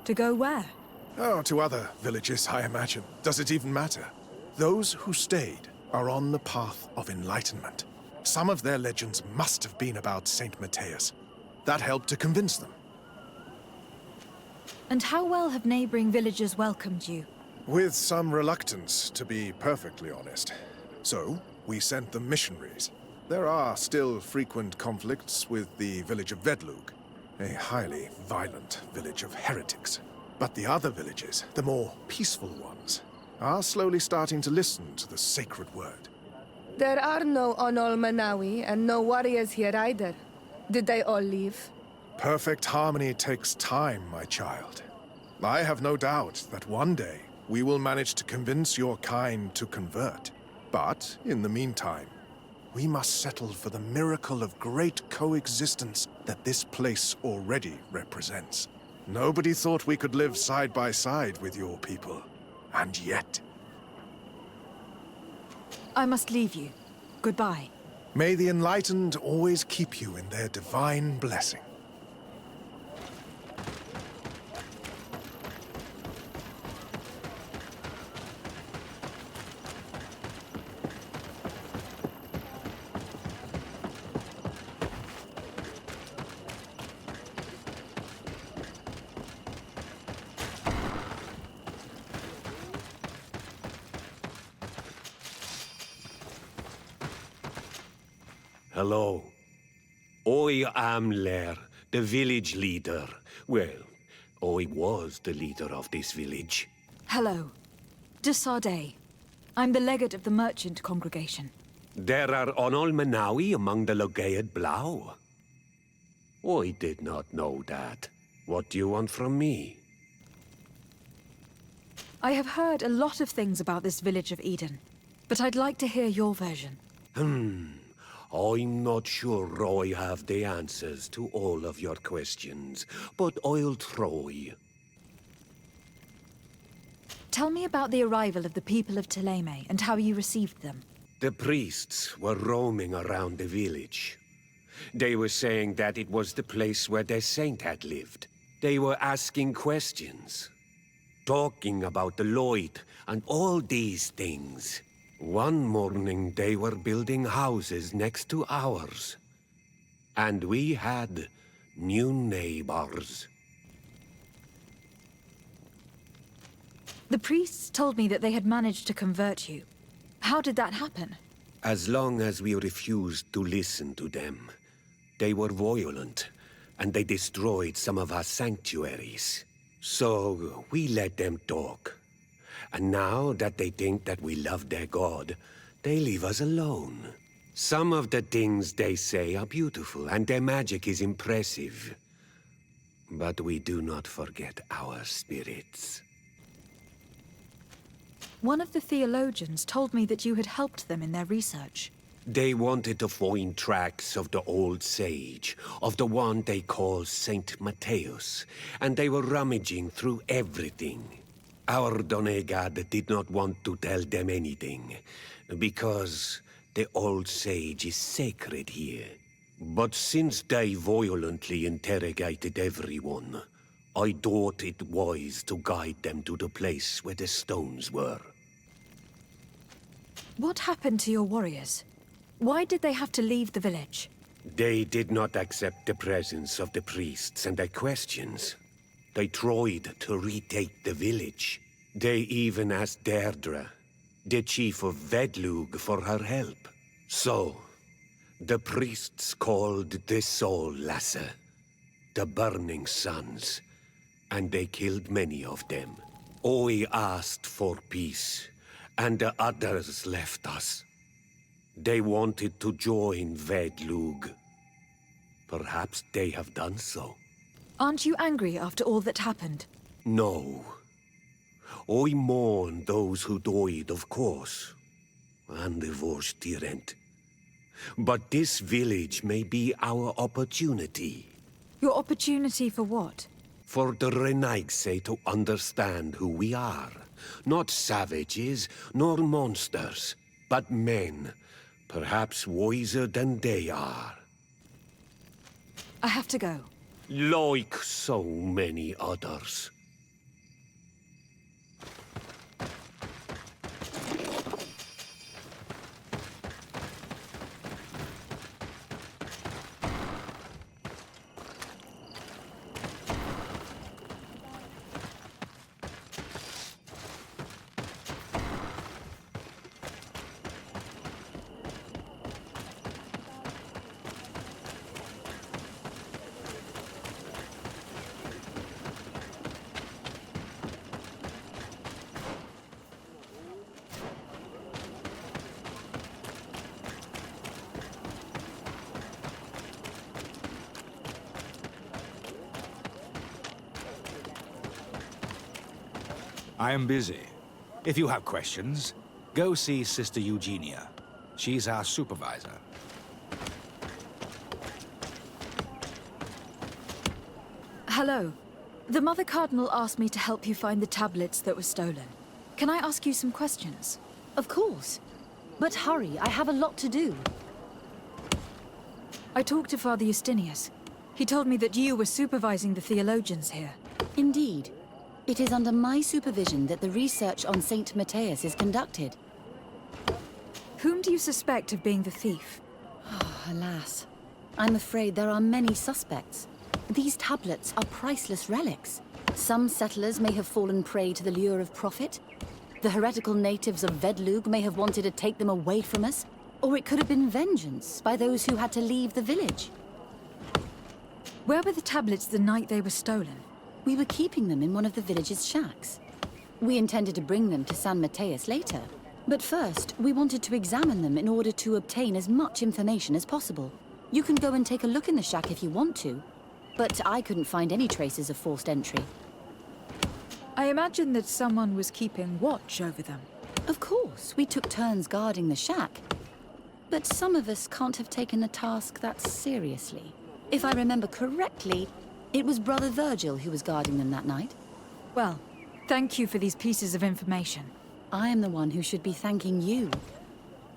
To go where? Oh, to other villages, I imagine. Does it even matter? Those who stayed are on the path of enlightenment. Some of their legends must have been about Saint Matthias. That helped to convince them. And how well have neighboring villages welcomed you? With some reluctance, to be perfectly honest. So, we sent them missionaries. There are still frequent conflicts with the village of Vedlug, a highly violent village of heretics. But the other villages, the more peaceful ones, are slowly starting to listen to the sacred word. There are no Onol Manawi and no warriors here either. Did they all leave? Perfect harmony takes time, my child. I have no doubt that one day we will manage to convince your kind to convert. But, in the meantime, we must settle for the miracle of great coexistence that this place already represents. Nobody thought we could live side by side with your people. And yet... I must leave you. Goodbye. May the enlightened always keep you in their divine blessing. Hello. I am Lair, the village leader. Well, I was the leader of this village. Hello. De Sardet. I'm the legate of the merchant congregation. There are Onol Manawi among the Logead Blau. I did not know that. What do you want from me? I have heard a lot of things about this village of Eden, but I'd like to hear your version. I'm not sure I have the answers to all of your questions, but I'll try. Tell me about the arrival of the people of Thélème and how you received them. The priests were roaming around the village. They were saying that it was the place where their saint had lived. They were asking questions, talking about the light and all these things. One morning they were building houses next to ours. And we had new neighbors. The priests told me that they had managed to convert you. How did that happen? As long as we refused to listen to them, they were violent, and they destroyed some of our sanctuaries. So we let them talk. And now that they think that we love their god, they leave us alone. Some of the things they say are beautiful, and their magic is impressive. But we do not forget our spirits. One of the theologians told me that you had helped them in their research. They wanted to find tracks of the old sage, of the one they call Saint Matthäus, and they were rummaging through everything. Our Donegad did not want to tell them anything, because the old sage is sacred here. But since they violently interrogated everyone, I thought it wise to guide them to the place where the stones were. What happened to your warriors? Why did they have to leave the village? They did not accept the presence of the priests and their questions. They tried to retake the village. They even asked Deirdre, the chief of Vedlug, for her help. So, the priests called the Soul Lasser, the Burning Suns, and they killed many of them. I asked for peace, and the others left us. They wanted to join Vedlug. Perhaps they have done so. Aren't you angry after all that happened? No. I mourn those who died, of course, and the Vorstyrent. But this village may be our opportunity. Your opportunity for what? For the Renaigse to understand who we are. Not savages, nor monsters, but men, perhaps wiser than they are. I have to go. Like so many others. I am busy. If you have questions, go see Sister Eugenia. She's our supervisor. Hello. The Mother Cardinal asked me to help you find the tablets that were stolen. Can I ask you some questions? Of course. But hurry, I have a lot to do. I talked to Father Justinius. He told me that you were supervising the theologians here. Indeed. It is under my supervision that the research on Saint Matthias is conducted. Whom do you suspect of being the thief? Oh, alas. I'm afraid there are many suspects. These tablets are priceless relics. Some settlers may have fallen prey to the lure of profit. The heretical natives of Vedlug may have wanted to take them away from us. Or it could have been vengeance by those who had to leave the village. Where were the tablets the night they were stolen? We were keeping them in one of the village's shacks. We intended to bring them to San Matthias later. But first, we wanted to examine them in order to obtain as much information as possible. You can go and take a look in the shack if you want to. But I couldn't find any traces of forced entry. I imagine that someone was keeping watch over them. Of course, we took turns guarding the shack. But some of us can't have taken the task that seriously. If I remember correctly, it was Brother Virgil who was guarding them that night. Well, thank you for these pieces of information. I am the one who should be thanking you.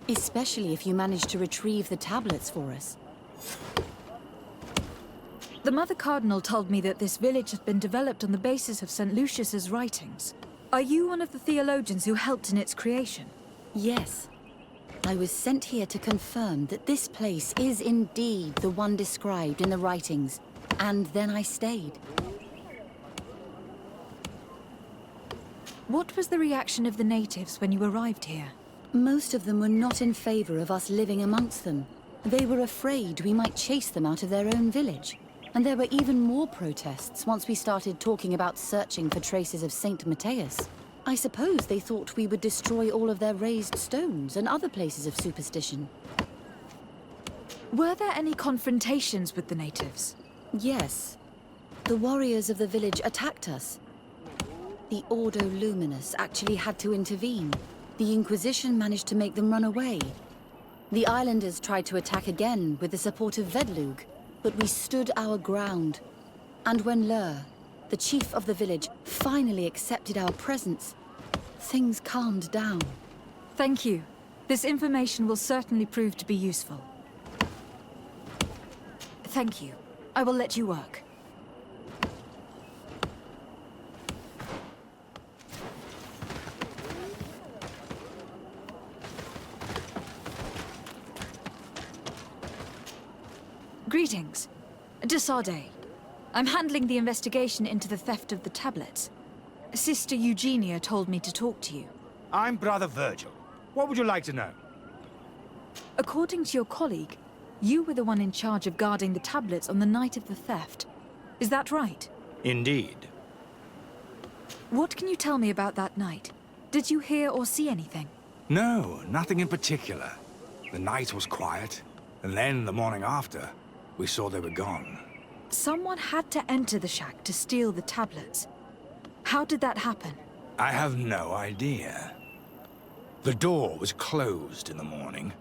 Especially if you managed to retrieve the tablets for us. The Mother Cardinal told me that this village had been developed on the basis of St. Lucius's writings. Are you one of the theologians who helped in its creation? Yes. I was sent here to confirm that this place is indeed the one described in the writings, and then I stayed. What was the reaction of the natives when you arrived here? Most of them were not in favor of us living amongst them. They were afraid we might chase them out of their own village. And there were even more protests once we started talking about searching for traces of Saint Matthias. I suppose they thought we would destroy all of their raised stones and other places of superstition. Were there any confrontations with the natives? Yes. The warriors of the village attacked us. The Ordo Luminous actually had to intervene. The Inquisition managed to make them run away. The islanders tried to attack again with the support of Vedlug, but we stood our ground. And when Lur, the chief of the village, finally accepted our presence, things calmed down. Thank you. This information will certainly prove to be useful. Thank you. I will let you work. Greetings. De Sardet. I'm handling the investigation into the theft of the tablets. Sister Eugenia told me to talk to you. I'm Brother Virgil. What would you like to know? According to your colleague, you were the one in charge of guarding the tablets on the night of the theft. Is that right? Indeed. What can you tell me about that night? Did you hear or see anything? No, nothing in particular. The night was quiet, and then the morning after, we saw they were gone. Someone had to enter the shack to steal the tablets. How did that happen? I have no idea. The door was closed in the morning,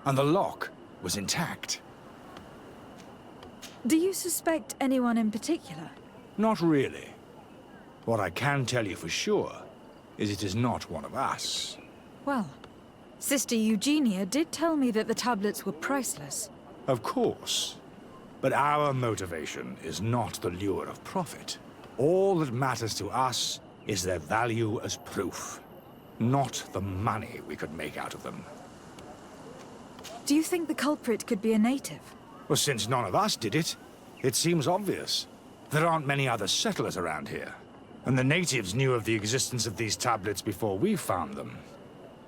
and the lock was intact. Do you suspect anyone in particular? Not really. What I can tell you for sure is it is not one of us. Well, Sister Eugenia did tell me that the tablets were priceless. Of course. But our motivation is not the lure of profit. All that matters to us is their value as proof, not the money we could make out of them. Do you think the culprit could be a native? Well, since none of us did it, it seems obvious. There aren't many other settlers around here. And the natives knew of the existence of these tablets before we found them.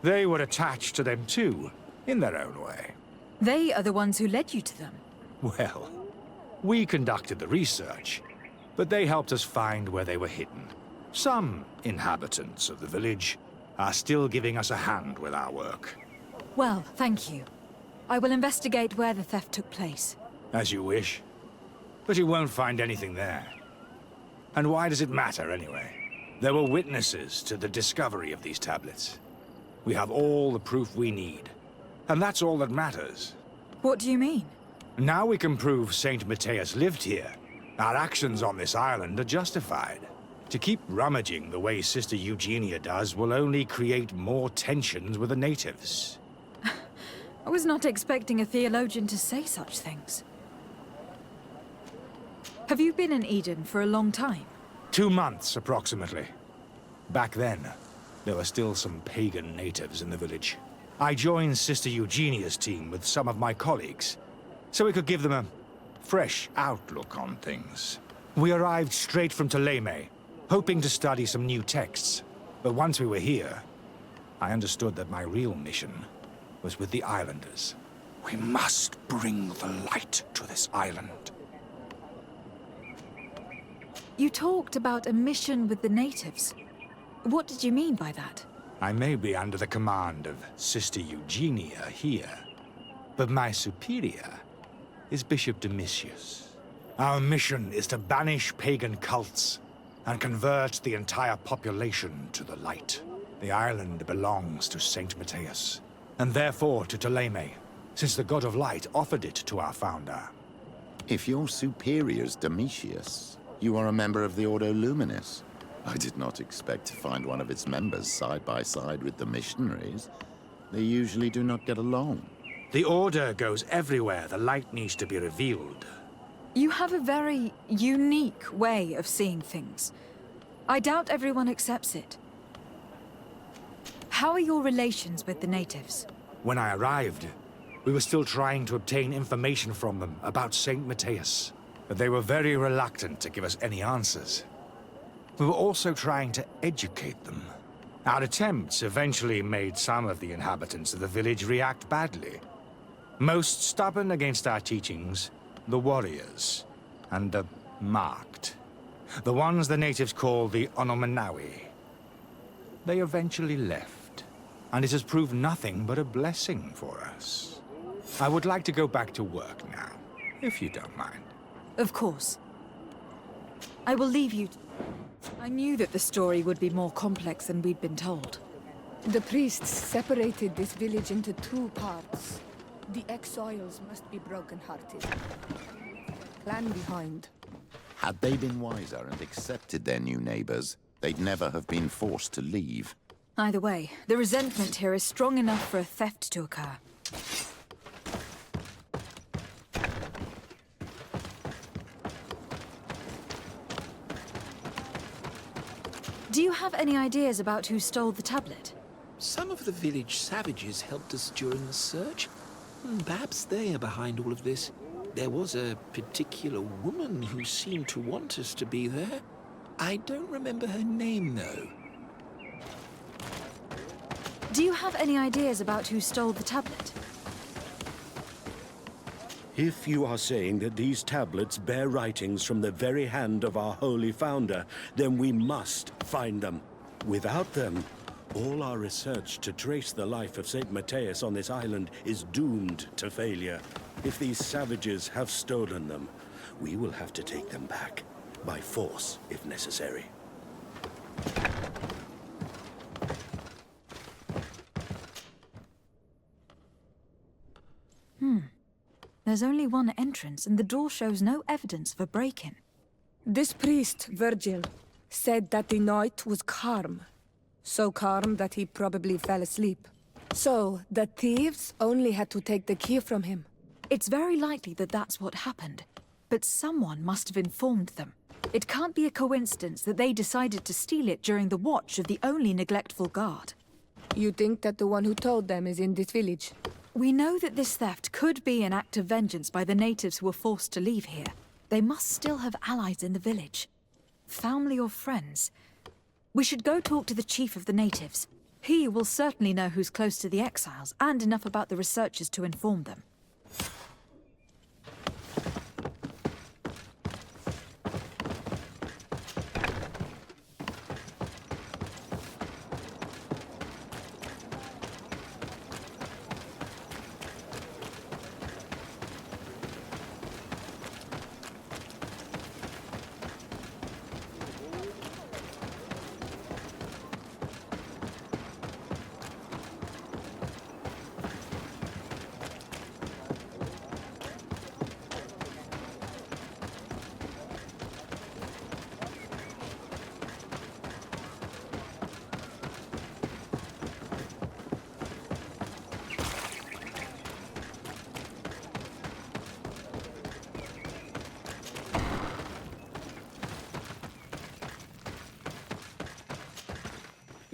They were attached to them too, in their own way. They are the ones who led you to them. Well, we conducted the research, but they helped us find where they were hidden. Some inhabitants of the village are still giving us a hand with our work. Well, thank you. I will investigate where the theft took place. As you wish. But you won't find anything there. And why does it matter, anyway? There were witnesses to the discovery of these tablets. We have all the proof we need. And that's all that matters. What do you mean? Now we can prove Saint Matthias lived here. Our actions on this island are justified. To keep rummaging the way Sister Eugenia does will only create more tensions with the natives. I was not expecting a theologian to say such things. Have you been in Eden for a long time? 2 months, approximately. Back then, there were still some pagan natives in the village. I joined Sister Eugenia's team with some of my colleagues, so we could give them a fresh outlook on things. We arrived straight from Ptolemy, hoping to study some new texts. But once we were here, I understood that my real mission was with the islanders. We must bring the light to this island. You talked about a mission with the natives. What did you mean by that? I may be under the command of Sister Eugenia here, but my superior is Bishop Domitius. Our mission is to banish pagan cults and convert the entire population to the light. The island belongs to Saint Matthias, and therefore to Ptolemy, since the god of light offered it to our founder. If your superior's Domitius, you are a member of the Ordo Luminis. I did not expect to find one of its members side by side with the missionaries. They usually do not get along. The Order goes everywhere the light needs to be revealed. You have a very unique way of seeing things. I doubt everyone accepts it. How are your relations with the natives? When I arrived, we were still trying to obtain information from them about Saint Matthias, but they were very reluctant to give us any answers. We were also trying to educate them. Our attempts eventually made some of the inhabitants of the village react badly. Most stubborn against our teachings, the warriors, and the marked. The ones the natives call the Onomanawi. They eventually left, and it has proved nothing but a blessing for us. I would like to go back to work now, if you don't mind. Of course. I will leave you. I knew that the story would be more complex than we'd been told. The priests separated this village into 2 parts. The exiles must be broken-hearted. Clan behind. Had they been wiser and accepted their new neighbors, they'd never have been forced to leave. Either way, the resentment here is strong enough for a theft to occur. Do you have any ideas about who stole the tablet? Some of the village savages helped us during the search. Perhaps they are behind all of this. There was a particular woman who seemed to want us to be there. I don't remember her name, though. Do you have any ideas about who stole the tablet? If you are saying that these tablets bear writings from the very hand of our holy founder, then we must find them. Without them, all our research to trace the life of Saint Matthias on this island is doomed to failure. If these savages have stolen them, we will have to take them back, by force if necessary. There's only one entrance, and the door shows no evidence of a break-in. This priest, Virgil, said that the night was calm. So calm that he probably fell asleep. So, the thieves only had to take the key from him. It's very likely that that's what happened. But someone must have informed them. It can't be a coincidence that they decided to steal it during the watch of the only neglectful guard. You think that the one who told them is in this village? We know that this theft could be an act of vengeance by the natives who were forced to leave here. They must still have allies in the village. Family or friends. We should go talk to the chief of the natives. He will certainly know who's close to the exiles, and enough about the researchers to inform them.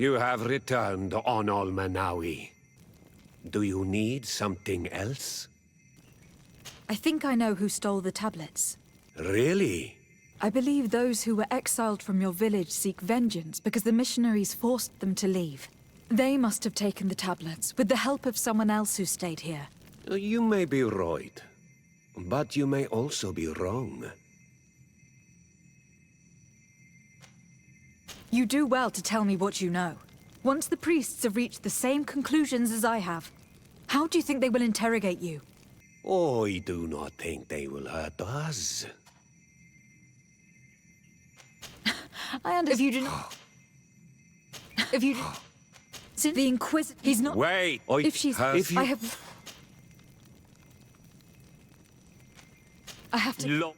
You have returned on Olmanawi. Do you need something else? I think I know who stole the tablets. Really? I believe those who were exiled from your village seek vengeance because the missionaries forced them to leave. They must have taken the tablets with the help of someone else who stayed here. You may be right, but you may also be wrong. You do well to tell me what you know. Once the priests have reached the same conclusions as I have, how do you think they will interrogate you? I do not think they will hurt us. I understand. If you do not... If you do... Since the Inquisitor... He's not... Wait! If she's... If you... I have... I have to...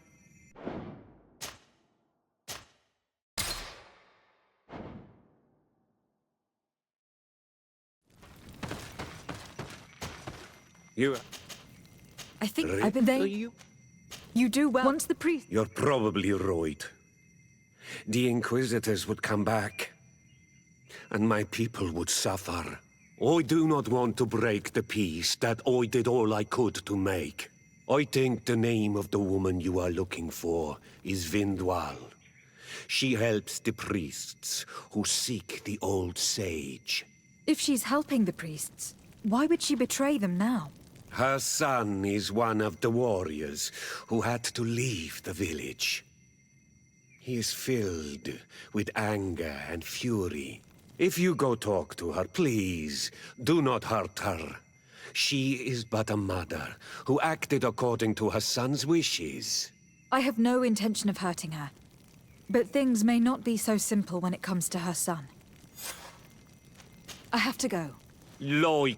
You... I think I've been there. You do well. Once the priest... You're probably right. The Inquisitors would come back, and my people would suffer. I do not want to break the peace that I did all I could to make. I think the name of the woman you are looking for is Vindwal. She helps the priests who seek the old sage. If she's helping the priests, why would she betray them now? Her son is one of the warriors who had to leave the village. He is filled with anger and fury. If you go talk to her, please, do not hurt her. She is but a mother who acted according to her son's wishes. I have no intention of hurting her. But things may not be so simple when it comes to her son. I have to go. Loix.